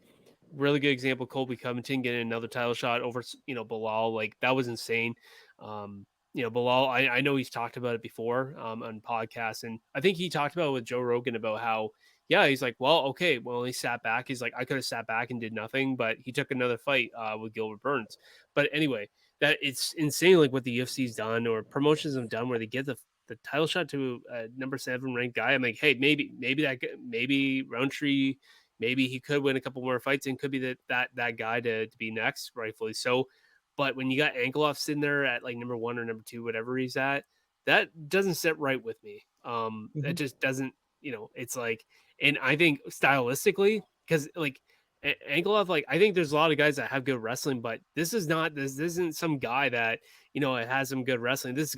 really good example, Colby Covington getting another title shot over, Bilal. Like that was insane. Um, Bilal, I know he's talked about it before on podcasts, and I think he talked about it with Joe Rogan about how, yeah, he's like, well, okay, well, he sat back. He's like, I could have sat back and did nothing, but he took another fight with Gilbert Burns. But anyway, that it's insane, like what the UFC's done or promotions have done, where they give the title shot to a number 7 ranked guy. I'm like, hey, maybe Roundtree, maybe he could win a couple more fights and could be that guy to be next, rightfully so. But when you got Ankloff sitting there at like number 1 or number 2, whatever he's at, that doesn't sit right with me. That Hmm. just doesn't, it's like, and I think stylistically, because like Ankloff, like I think there's a lot of guys that have good wrestling, but this isn't some guy that has some good wrestling. This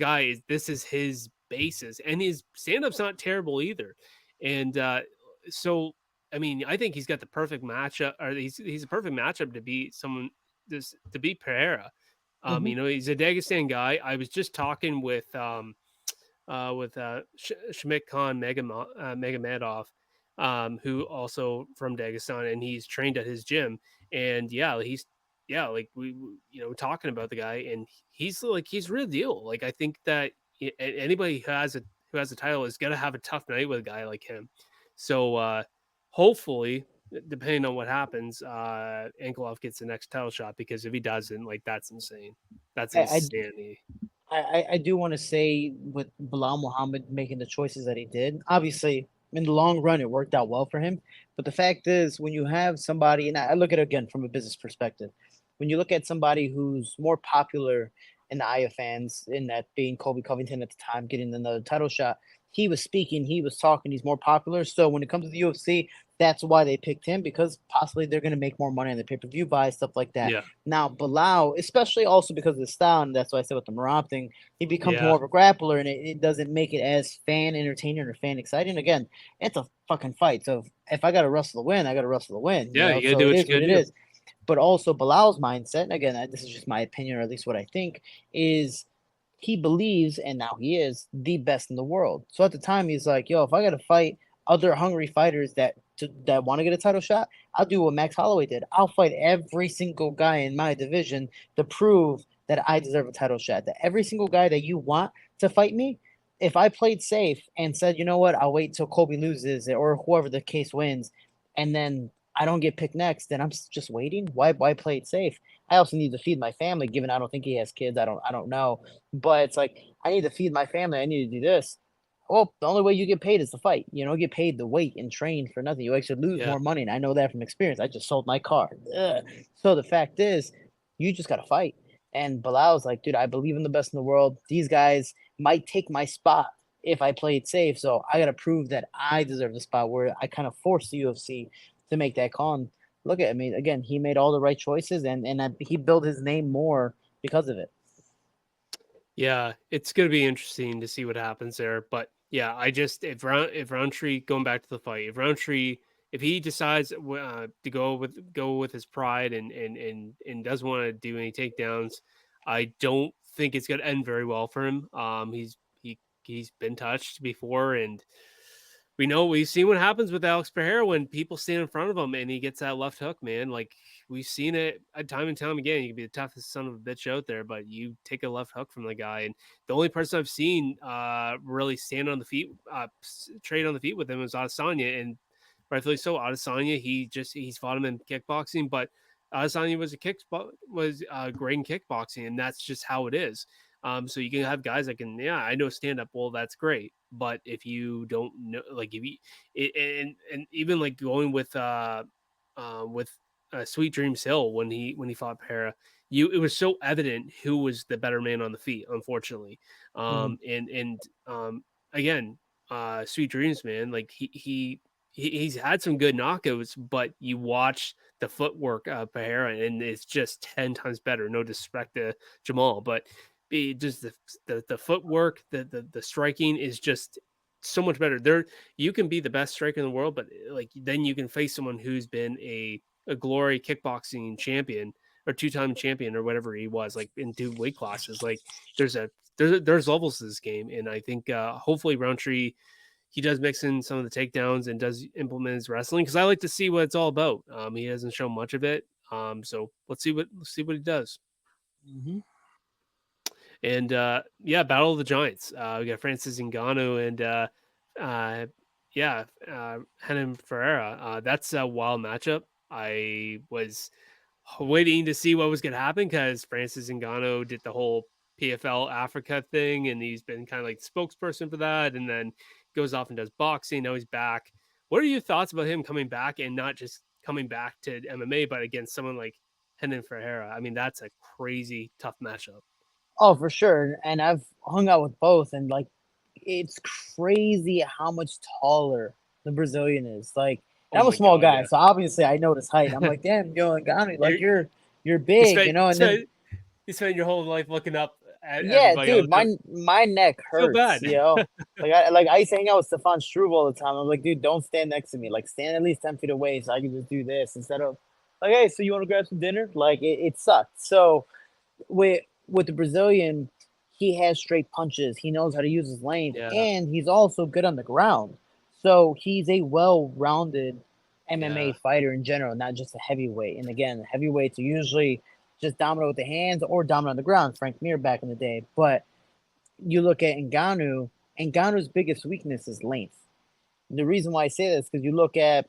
is his basis, and his stand up's not terrible either. And so I mean, I think he's got the perfect matchup, or he's a perfect matchup to beat someone this to beat Pereira. Hmm. He's a Dagestan guy. I was just talking with Shamik Khan Megamedov, who also from Dagestan, and he's trained at his gym. And like talking about the guy, and he's real deal. Like I think that anybody who has a title is gonna have a tough night with a guy like him. So hopefully, depending on what happens, Anklov gets the next title shot, because if he doesn't, like that's insane. That's I insanity. I do want to say with Bilal Muhammad making the choices that he did, obviously in the long run it worked out well for him. But the fact is, when you have somebody, and I look at it again from a business perspective, when you look at somebody who's more popular in the eye of fans, in that being Kobe Covington at the time, getting another title shot, he was speaking, he was talking, he's more popular. So when it comes to the UFC, that's why they picked him because possibly they're going to make more money on the pay per view buy stuff like that. Yeah, Now, Bilal, especially also because of the style, and that's why I said with the Marab thing, he becomes yeah, more of a grappler, and it doesn't make it as fan entertaining or fan exciting. Again, it's a fucking fight. So if I got to wrestle the win, I got to wrestle the win, you yeah. know? You gotta So do it what is you what gotta it do. is. But also Bilal's mindset, and again, this is just my opinion, or at least what I think, is he believes, and now he is the best in the world. So at the time, he's like, "Yo, if I got to fight other hungry fighters that want to get a title shot, I'll do what Max Holloway did. I'll fight every single guy in my division to prove that I deserve a title shot. That every single guy that you want to fight me, if I played safe and said, you know what, I'll wait till Kobe loses or whoever the case wins, and then I don't get picked next, then I'm just waiting. Why play it safe? I also need to feed my family, given I don't think he has kids. I don't know. But it's like I need to feed my family. I need to do this. Well, the only way you get paid is to fight. You know, get paid to wait and train for nothing. You actually lose Yeah, more money, and I know that from experience. I just sold my car. Ugh. So the fact is, you just gotta fight. And Bilal's like, dude, I believe in the best in the world. These guys might take my spot if I play it safe. So I gotta prove that I deserve the spot where I kind of forced the UFC to make that call. And look at, I mean, again, he made all the right choices, and he built his name more because of it. yeah. It's gonna be interesting to see what happens there. But yeah, I just if Roundtree, going back to the fight, if he decides to go with his pride and doesn't want to do any takedowns, I don't think it's gonna end very well for him. He's been touched before, and we've seen what happens with Alex Pereira when people stand in front of him and he gets that left hook, man. Like we've seen it time and time again. You can be the toughest son of a bitch out there, but you take a left hook from the guy. And the only person I've seen really stand on the feet, trade on the feet with him is Adesanya, and rightfully so. Adesanya, he's fought him in kickboxing, but Adesanya was great in kickboxing, and that's just how it is. So you can have guys that can, yeah, I know stand up. Well, that's great, but if you don't know, like if you, and even like going with Sweet Dreams Hill when he fought Para, it was so evident who was the better man on the feet. Unfortunately, Mhm, again, Sweet Dreams, man, like he's had some good knockouts, but you watch the footwork of Pereira, and it's just 10 times better. No disrespect to Jamal, but just the footwork, the striking is just so much better. You can be the best striker in the world, but like then you can face someone who's been a glory kickboxing champion or 2-time champion or whatever he was, like in 2 weight classes. Like there's a there's levels to this game, and I think hopefully Roundtree, he does mix in some of the takedowns and does implement his wrestling, because I like to see what it's all about. He hasn't shown much of it, so let's see what he does. mhm. And yeah, Battle of the Giants. We got Francis Ngannou and uh, yeah, Renan Ferreira. That's a wild matchup. I was waiting to see what was going to happen because Francis Ngannou did the whole PFL Africa thing, and he's been kind of like the spokesperson for that, and then goes off and does boxing. Now he's back. What are your thoughts about him coming back and not just coming back to MMA, but against someone like Renan Ferreira? I mean, that's a crazy tough matchup. Oh, for sure. And I've hung out with both, and like, it's crazy how much taller the Brazilian is. Like, and Oh I'm a my small god, guy, yeah. so obviously I know his height. I'm like, damn, yo, Ngannou, like you're you're you big, spent you know. you And then, spent you spent your whole life looking up at yeah, everybody all dude, the time. my neck Feel hurts, bad. you know. I used to hang out with Stefan Struve all the time. I'm like, dude, don't stand next to me. Like, stand at least 10 feet away so I can just do this instead of like, hey, so you want to grab some dinner? Like, it sucked. So with the Brazilian, he has straight punches. He knows how to use his length, Yeah, and he's also good on the ground. So he's a well-rounded MMA yeah, fighter in general, not just a heavyweight. And again, heavyweights are usually just dominant with the hands or dominant on the ground. Frank Mir back in the day, but you look at Ngannou. Ngannou's biggest weakness is length. The reason why I say this is because you look at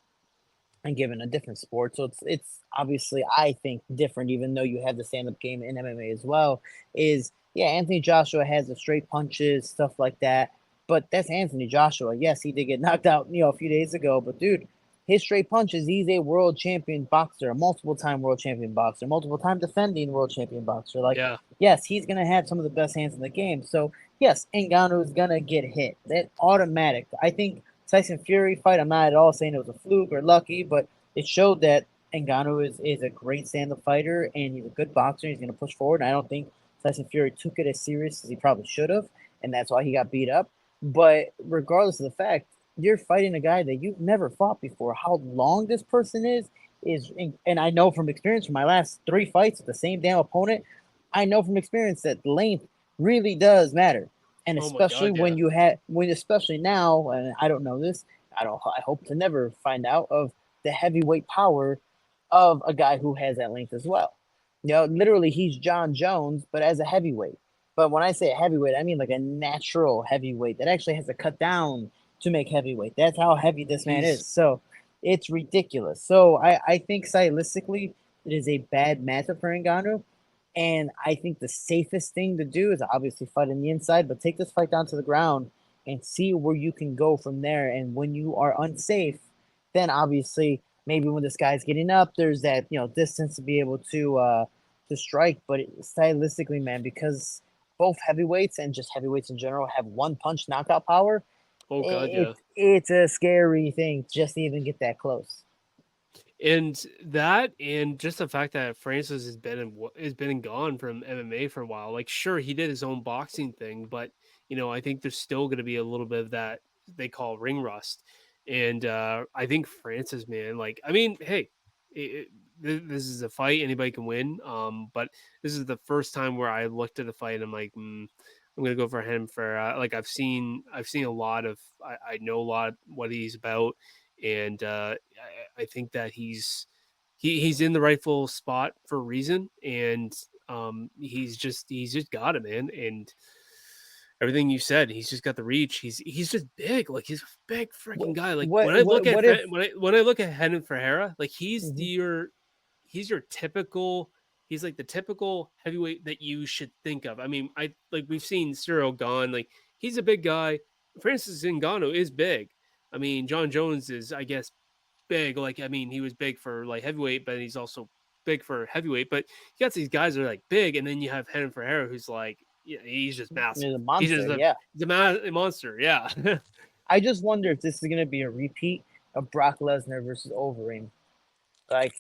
and given a different sport. So it's obviously I think different, even though you have the stand up game in MMA as well. Is yeah, Anthony Joshua has the straight punches, stuff like that. But that's Anthony Joshua. Yes, he did get knocked out, a few days ago. But dude, his straight punches, he's a world champion boxer, a multiple time world champion boxer, multiple time defending world champion boxer. Like, yeah. yes, he's gonna have some of the best hands in the game. So yes, Ngannou is gonna get hit. That automatic. I think Tyson Fury fight, I'm not at all saying it was a fluke or lucky, but it showed that Ngannou is a great stand-up fighter and he's a good boxer. He's going to push forward. And I don't think Tyson Fury took it as serious as he probably should have, and that's why he got beat up. But regardless of the fact, you're fighting a guy that you've never fought before. How long this person is, and I know from experience from my last 3 fights with the same damn opponent, I know from experience that length really does matter, and Oh my especially god, yeah. especially now, and I don't know this, I hope to never find out of the heavyweight power of a guy who has that length as well. Literally, he's John Jones, but as a heavyweight. But when I say a heavyweight, I mean like a natural heavyweight that actually has to cut down to make heavyweight. That's how heavy this man He's is. So it's ridiculous. So I think stylistically, it is a bad matchup for Ngannou. And I think the safest thing to do is obviously fight on the inside, but take this fight down to the ground and see where you can go from there. And when you are unsafe, then obviously maybe when this guy's getting up, there's that distance to be able to strike. But stylistically, man, because both heavyweights and just heavyweights in general have one punch knockout power, oh god, yeah. it's a scary thing just to even get that close. And that, and just the fact that Francis has been and gone from MMA for a while. Like, sure, he did his own boxing thing, but I think there's still going to be a little bit of that they call ring rust. And I think Francis, man, like, I mean, hey, this is a fight anybody can win. But this is the first time where I looked at a fight and I'm like, I'm gonna go for him for like I've seen a lot of I know a lot what he's about, and I think that he's in the rightful spot for a reason, and he's just got it, man, and everything you said, he's just got the reach. He's just big, like he's a big freaking What guy. Like what what what if? When I look at Renan Ferreira, like Mhm. he's your typical. He's like the typical heavyweight that you should think of. I mean, I like we've seen Cyril Gahn, like he's a big guy. Francis Ngannou is big. I mean, John Jones is, I guess, big. Like, I mean, he was big for like heavyweight, but he's also big for heavyweight. But you got these guys that are like big, and then you have Renan Ferreira, who's like, yeah, he's just massive. He's a He's just monster, yeah. a monster. Yeah. I just wonder if this is going to be a repeat of Brock Lesnar versus Overeem. Like,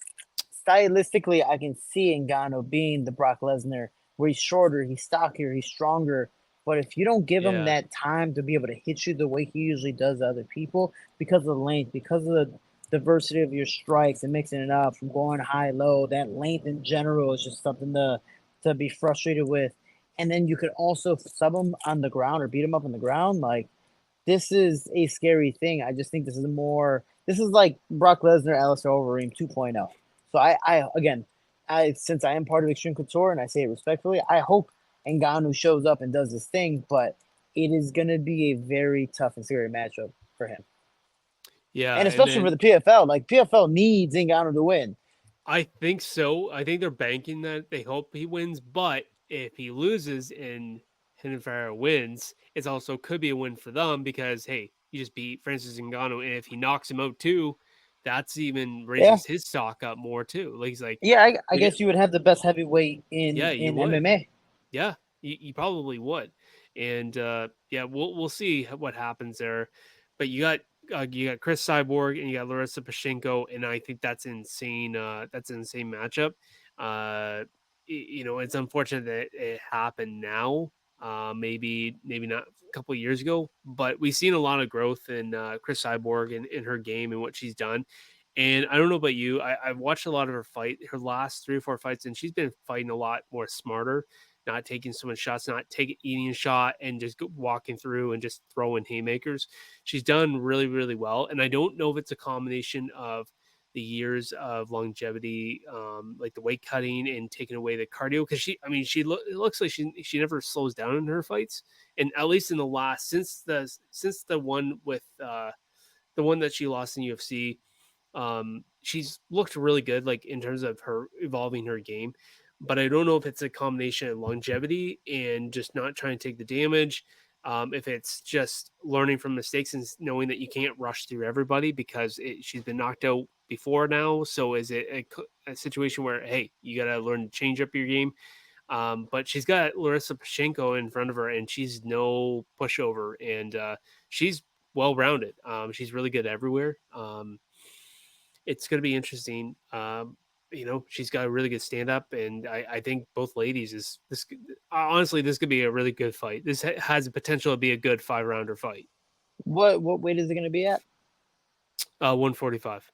stylistically, I can see Ngannou being the Brock Lesnar, where he's shorter, he's stockier, he's stronger. But if you don't give him Yeah. that time to be able to hit you the way he usually does to other people, because of the length, because of the diversity of your strikes and mixing it up from going high low, that length in general is just something to be frustrated with. And then you could also sub him on the ground or beat him up on the ground. Like, this is a scary thing. I just think this is like Brock Lesnar, Alistair Overeem 2.0. So I again, I since I am part of Extreme Couture and I say it respectfully, I hope Ngannou shows up and does his thing, but it is going to be a very tough and scary matchup for him, Yeah, and and especially for then the PFL. Like PFL needs Ngannou to win. I think so. I think they're banking that they hope he wins, but if he loses and Henry wins, it's also could be a win for them because hey, you just beat Francis Ngannou, and if he knocks him out too, that's even Yeah, raises his stock up more too. Like he's like, yeah. I we guess you would have the best heavyweight yeah, you in would. MMA. Yeah, you probably would, and yeah, we'll see what happens there. But you got Chris Cyborg and you got Larissa Pashenko, and I think that's insane. That's an insane matchup. You know, it's unfortunate that it happened now. Maybe not a couple of years ago, but we've seen a lot of growth in Chris Cyborg and in her game and what she's done. And I don't know about you. I've watched a lot of her last 3 or 4 fights, and she's been fighting a lot more smarter, not taking so much shots, not taking eating a shot and just walking through and just throwing haymakers. She's done really, really well. And I don't know if it's a combination of the years of longevity, like the weight cutting and taking away the cardio. Because I mean, it looks like she never slows down in her fights, and at least in the last since the one with the one that she lost in UFC, she's looked really good, like in terms of her evolving her game. But I don't know if it's a combination of longevity and just not trying to take the damage. If it's just learning from mistakes and knowing that you can't rush through everybody because she's been knocked out before now. So is it a situation where, hey, you got to learn to change up your game? But she's got Larissa Pashenko in front of her, and she's no pushover, and she's well rounded. She's really good everywhere. It's going to be interesting. You know, she's got a really good stand up, and I think both ladies is this. Honestly, this could be a really good fight. This has the potential to be a good 5 rounder fight. What weight is it going to be at? 145.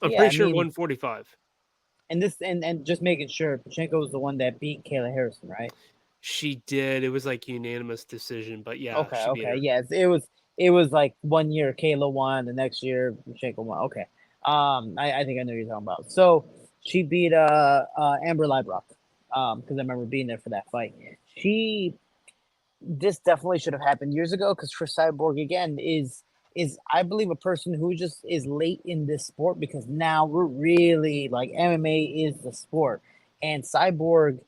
I'm Yeah, pretty I sure mean, 145. and this and just making sure Pachenko was the one that beat Kayla Harrison, right? She did. It was like unanimous decision, but yeah, Okay, she beat okay, her. yes, it was like 1 year Kayla won, the next year Pachenko won. Okay, I think I know what you're talking about. So she beat Amber Librock, because I remember being there for that fight. She This definitely should have happened years ago because Chris Cyborg again is I believe a person who just is late in this sport because now we're really like MMA is the sport, and Cyborg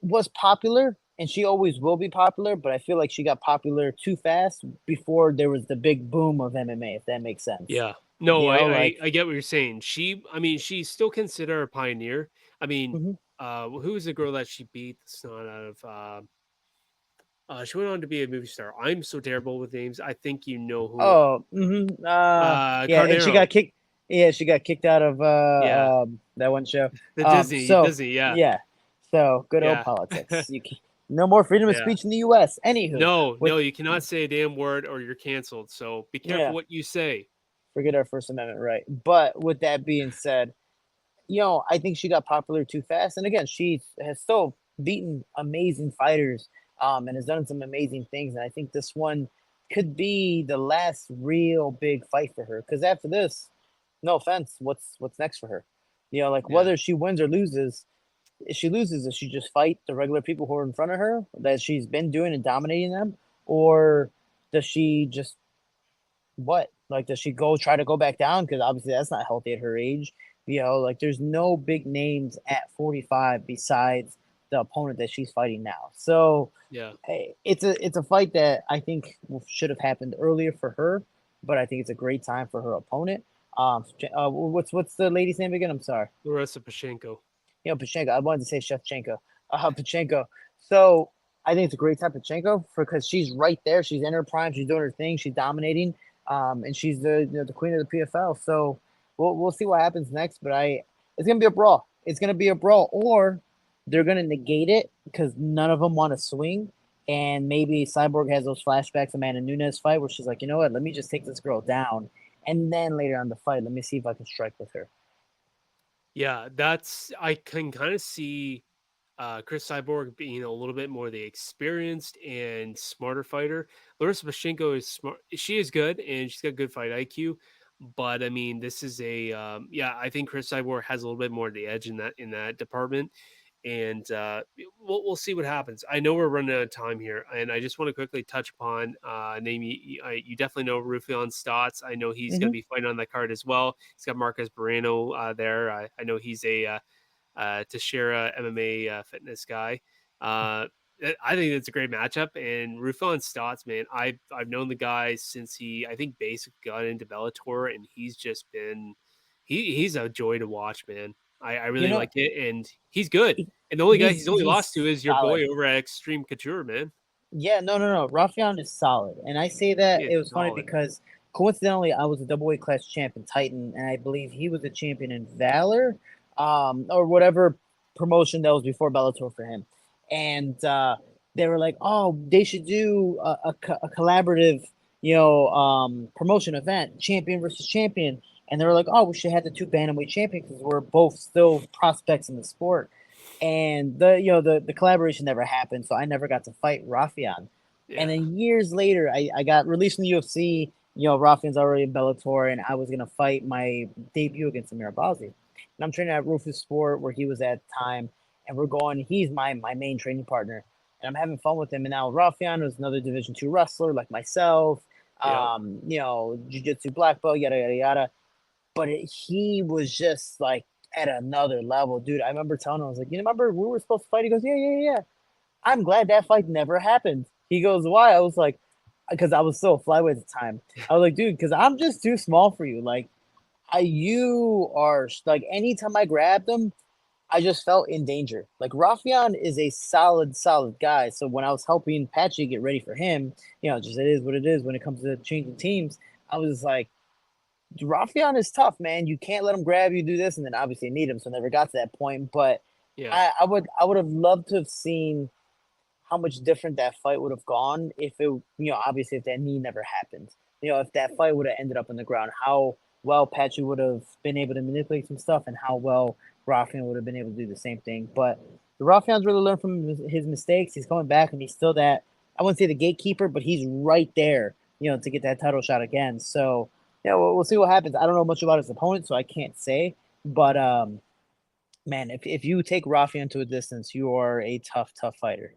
was popular and she always will be popular, but I feel like she got popular too fast before there was the big boom of MMA, if that makes sense. Yeah. No, You know, like I get what you're saying. I mean, she's still considered a pioneer. I mean, mhm. who was the girl that she beat? That's not out of. She went on to be a movie star. I'm so terrible with names. I think you know who. Oh, yeah, and she Carnero. got kicked. Yeah, she got kicked out of Yeah, that one show. the Disney, So Disney. Yeah, yeah, so good old yeah, politics. No more freedom of yeah. speech in the U.S. Anywho, No, with no, you cannot say a damn word or you're canceled. So be careful yeah, what you say. forget our First Amendment right. But with that being said, I think she got popular too fast. And again, she has still beaten amazing fighters, and has done some amazing things. And I think this one could be the last real big fight for her. Because after this, no offense, what's next for her? Like Yeah, whether she wins or loses, if she loses, does she just fight the regular people who are in front of her that she's been doing and dominating them, or does she just what? Like, does she go try to go back down? Because obviously that's not healthy at her age. Like there's no big names at 45 besides the opponent that she's fighting now. So yeah. hey, it's a fight that I think should have happened earlier for her, but I think it's a great time for her opponent. What's the lady's name again? I'm sorry. Larissa Pashenko. Pachenko. I wanted to say Shevchenko. Pachenko. So I think it's a great time Pachenko because she's right there. She's in her prime. She's doing her thing. She's dominating. And she's the queen of the PFL. So we'll see what happens next. But it's gonna be a brawl. It's gonna be a brawl, or they're gonna negate it because none of them want to swing. And maybe Cyborg has those flashbacks of Amanda Nunes fight where she's like, you know what? Let me just take this girl down, and then later on the fight, let me see if I can strike with her. Yeah, that's I can kind of see Chris Cyborg being a little bit more the experienced and smarter fighter. Larissa Pashenko is smart. She is good and she's got good fight IQ. But I mean, this is a yeah. I think Chris Cyborg has a little bit more of the edge in that department. and we'll see what happens. I know we're running out of time here, and I just want to quickly touch upon name you definitely know Rufion Stotts. I know he's going to Hmm. be fighting on that card as well. He's got Marcus Moreno there. I know he's a Teixeira MMA fitness guy. Uh, I think it's a great matchup. And Rufon Stotts, man, I've known the guy since he I think basically got into Bellator, and he's just been he's a joy to watch, man. I You really know, like it, and he's good. he, And the only guy he's only lost to he's is your solid. boy over at Extreme Couture, man. Yeah, no, no, no. Rafian is solid, and I say that He is it was funny solid. because coincidentally, I was a double weight class champ in Titan, and I believe he was a champion in Valor, or whatever promotion that was before Bellator for him. And they were like, "Oh, they should do a collaborative, promotion event, champion versus champion." And they were like, "Oh, we should have the two bantamweight champions because we're both still prospects in the sport." And the collaboration never happened, so I never got to fight Rafian. And Yeah, then years later, I got released from the UFC. Rafian's already in Bellator, and I was gonna fight my debut against Amir Abazi. And I'm training at Rufus Sport where he was at the time, and we're going. He's my main training partner, and I'm having fun with him. And now Rafian is another Division two wrestler like myself. yeah, Jiu-jitsu black belt, yada yada yada. But he was just like at another level, dude. I remember telling him, I was like, you remember we were supposed to fight? He goes, yeah, yeah, yeah. I'm glad that fight never happened. He goes, why? I was like, because I was still a flyweight at the time. I was like, dude, because I'm just too small for you. Like, you are like, anytime I grabbed him, I just felt in danger. Like Rafian is a solid, solid guy. So when I was helping Patchy get ready for him, just it is what it is when it comes to changing teams. I was like, Rafian is tough, man. You can't let him grab you, do this, and then obviously need him. So never got to that point. But yeah. I would have loved to have seen how much different that fight would have gone if it, obviously if that knee never happened. If that fight would have ended up on the ground, how well Patchy would have been able to manipulate some stuff, and how well Rafian would have been able to do the same thing. But the Rafian's really learned from his mistakes. He's coming back, and he's still that. I wouldn't say the gatekeeper, but he's right there, to get that title shot again. So yeah, we'll see what happens. I don't know much about his opponent, so I can't say. But man, if you take Rafian to a distance, you are a tough, tough fighter.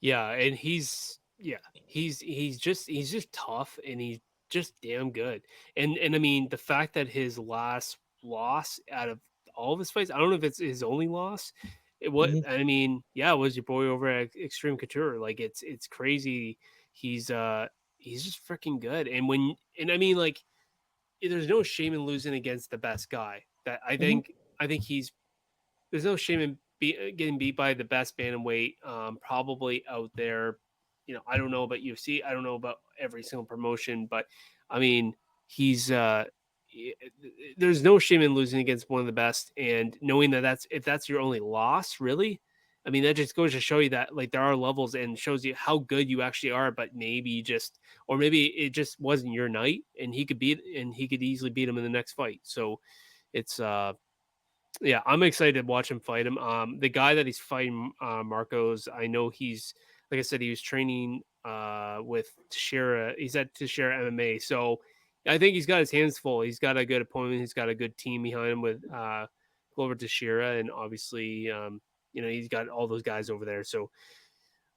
Yeah, and he's just tough and he's just damn good. And I mean the fact that his last loss out of all of his fights, I don't know if it's his only loss. It what Hmm. I mean, yeah, it was your boy over at Extreme Couture. Like it's crazy. He's he's just freaking good. And I mean like there's no shame in losing against the best guy. That Hmm. I think he's there's no shame in getting beat by the best bantamweight, probably out there. I don't know about UFC. I don't know about every single promotion, but I mean, he's there's no shame in losing against one of the best, and knowing that that's if that's your only loss, really. I mean, that just goes to show you that like there are levels and shows you how good you actually are, but maybe or maybe it just wasn't your night, and he could easily beat him in the next fight. So it's yeah, I'm excited to watch him fight him. The guy that he's fighting, Marcos, I know he's like I said, he was training with Teixeira. He's at Teixeira MMA, so I think he's got his hands full. He's got a good opponent. He's got a good team behind him with Glover Teixeira, and obviously, he's got all those guys over there. So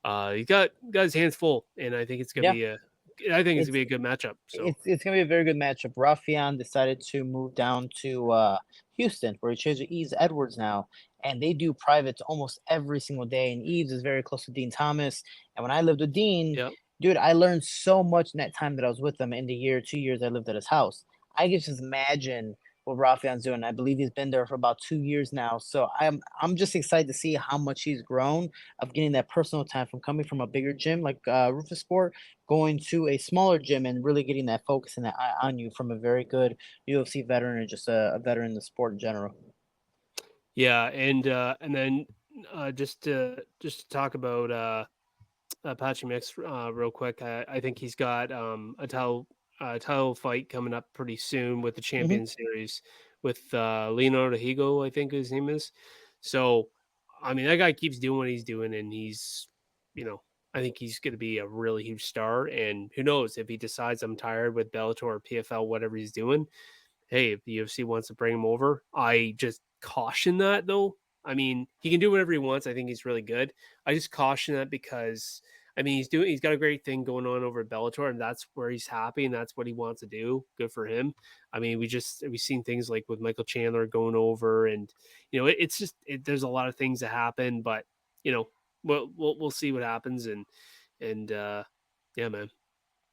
he got his hands full, and Yeah, I think it's gonna it's be a good matchup. So it's gonna be a very good matchup. Rafian decided to move down to Houston, where he trains with Eves Edwards now, and they do privates almost every single day. And Eves is very close to Dean Thomas. And when I lived with Dean, yeah, dude, I learned so much in that time that I was with him. In the year, 2 years I lived at his house, I can just imagine what Rafian's doing. I believe he's been there for about 2 years now. So I'm just excited to see how much he's grown of getting that personal time from coming from a bigger gym like Rufus Sport, going to a smaller gym and really getting that focus and that eye on you from a very good UFC veteran and just a veteran in the sport in general. yeah, and then just to talk about Apache Mix real quick. I think he's got a title fight coming up pretty soon with the Hmm. Champion Series with Leonardo Higo, I think his name is. So, I mean, that guy keeps doing what he's doing, and you know, I think he's going to be a really huge star. And who knows if he decides I'm tired with Bellator or PFL, whatever he's doing. Hey, if the UFC wants to bring him over, I just caution that though. I mean, he can do whatever he wants. I think he's really good. I just caution that because I mean, he's got a great thing going on over at Bellator, and that's where he's happy, and that's what he wants to do. Good for him. I mean, we've seen things like with Michael Chandler going over, and it's just there's a lot of things that happen, but you know, we'll see what happens, and yeah, man.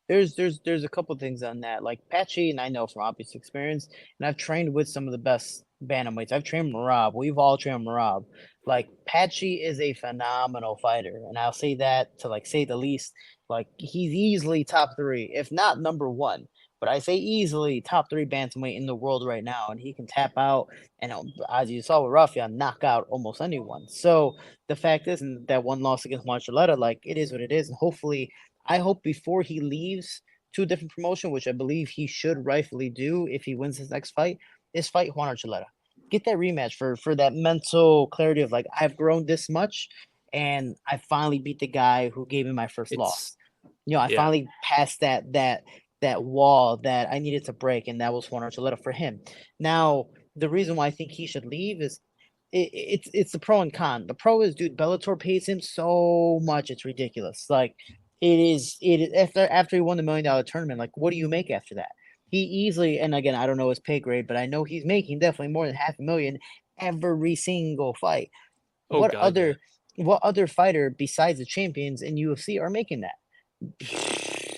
There's a couple things on that. Like Patchy, and I know from obvious experience, and I've trained with some of the best bantamweights. I've trained Marab. We've all trained Marab. Like Patchy is a phenomenal fighter, and I'll say that to like say the least. Like he's easily top three, if not number one. But I say easily top three bantamweight in the world right now, and he can tap out and as you saw with Rafael, knock out almost anyone. So the fact is, and that one loss against Marcheletta, like it is what it is, and hopefully I hope before he leaves to a different promotion, which I believe he should rightfully do if he wins his next fight, is fight Juan Archuleta. Get that rematch for that mental clarity of like I've grown this much, and I finally beat the guy who gave me my first It's loss. I yeah, finally passed that wall that I needed to break, and that was Juan Archuleta for him. Now, the reason why I think he should leave is it's the pro and con. The pro is, dude, Bellator pays him so much, it's ridiculous. Like it is after he won the $1 million tournament, like what do you make after that? He easily, and again, I don't know his pay grade, but I know he's making definitely more than half a million every single fight. oh What god, yeah, other what other fighter besides the champions in UFC are making that?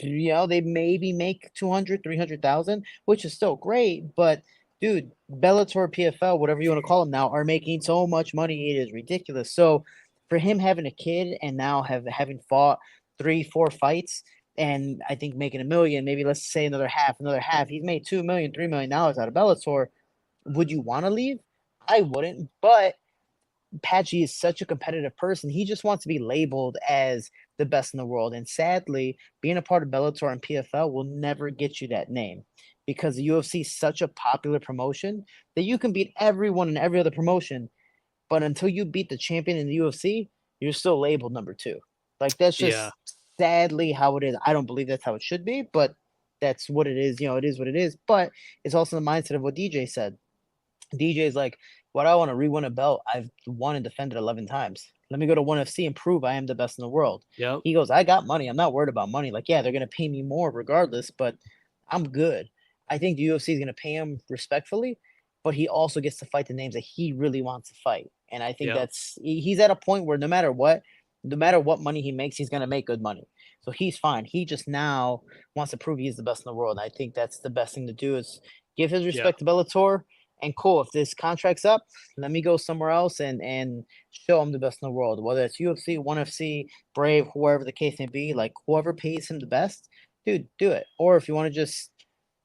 They maybe make 200, 300,000, which is still great, but dude, Bellator, PFL, whatever you want to call them now, are making so much money. It is ridiculous. So for him having a kid and now having fought 3, 4 fights and I think making a million, maybe let's say another half, he's made 2 million, $3 million out of Bellator. Would you want to leave? I wouldn't, but Patchy is such a competitive person. He just wants to be labeled as the best in the world. And sadly, being a part of Bellator and PFL will never get you that name because the UFC is such a popular promotion that you can beat everyone in every other promotion. But until you beat the champion in the UFC, you're still labeled number two. Like that's yeah, just sadly how it is. I don't believe that's how it should be, but that's what it is. It is what it is. But it's also the mindset of what DJ said. DJ's like, what I want to re-win a belt. I've won and defended 11 times. Let me go to ONE FC and prove I am the best in the world. yep, He goes, I got money. I'm not worried about money. Like, yeah, they're gonna pay me more regardless, but I'm good. I think the UFC is gonna pay him respectfully, but he also gets to fight the names that he really wants to fight. And I think yep, he's at a point where no matter what money he makes, he's gonna make good money. So he's fine. He just now wants to prove he's the best in the world. And I think that's the best thing to do is give his yeah, respect to Bellator and cool, if this contract's up, let me go somewhere else and show him the best in the world. Whether it's UFC, ONE FC, Brave, whoever the case may be, like whoever pays him the best, dude, do it. Or if you want to just,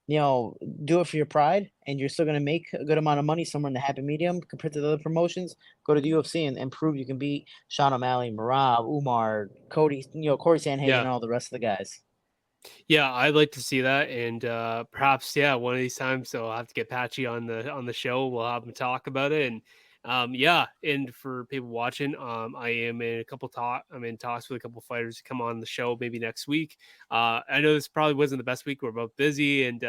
you know, do it for your pride and you're still gonna make a good amount of money somewhere in the happy medium compared to the other promotions, go to the UFC and prove you can beat Sean O'Malley, Marab, Umar, Cody, Corey Sandhagen, and yeah. all the rest of the guys. Yeah, I'd like to see that, and perhaps, yeah, one of these times, so I'll have to get Patchy on the show. We'll have him talk about it, and yeah, and for people watching, I am in a couple talk. I'm in talks with a couple fighters to come on the show maybe next week. I know this probably wasn't the best week. We're both busy and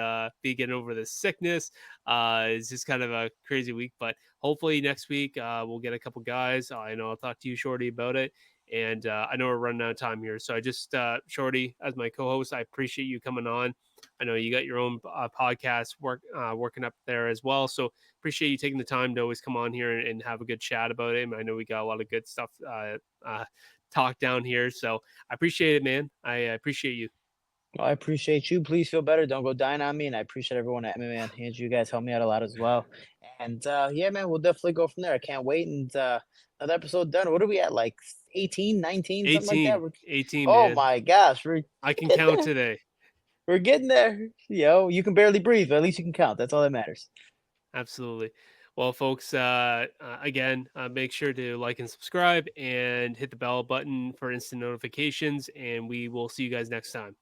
be getting over this sickness. It's just kind of a crazy week, but hopefully next week we'll get a couple guys. I know I'll talk to you, Shorty, about it. And I know we're running out of time here. So I just, Shorty, as my co host, I appreciate you coming on. I know you got your own podcast working up there as well. So appreciate you taking the time to always come on here and have a good chat about it. I know we got a lot of good stuff talk down here. So I appreciate it, man. I appreciate you. Well, I appreciate you. Please feel better. Don't go dying on me. And I appreciate everyone at MMA. And you guys helped me out a lot as well. And yeah, man, we'll definitely go from there. I can't wait. And another episode done. What are we at? Like 18, 19, something like that? 18, 18, Oh man. my gosh. We're I can getting count there. today. We're getting there. You can barely breathe, but at least you can count. That's all that matters. Absolutely. Well, folks, again, make sure to like and subscribe and hit the bell button for instant notifications. And we will see you guys next time.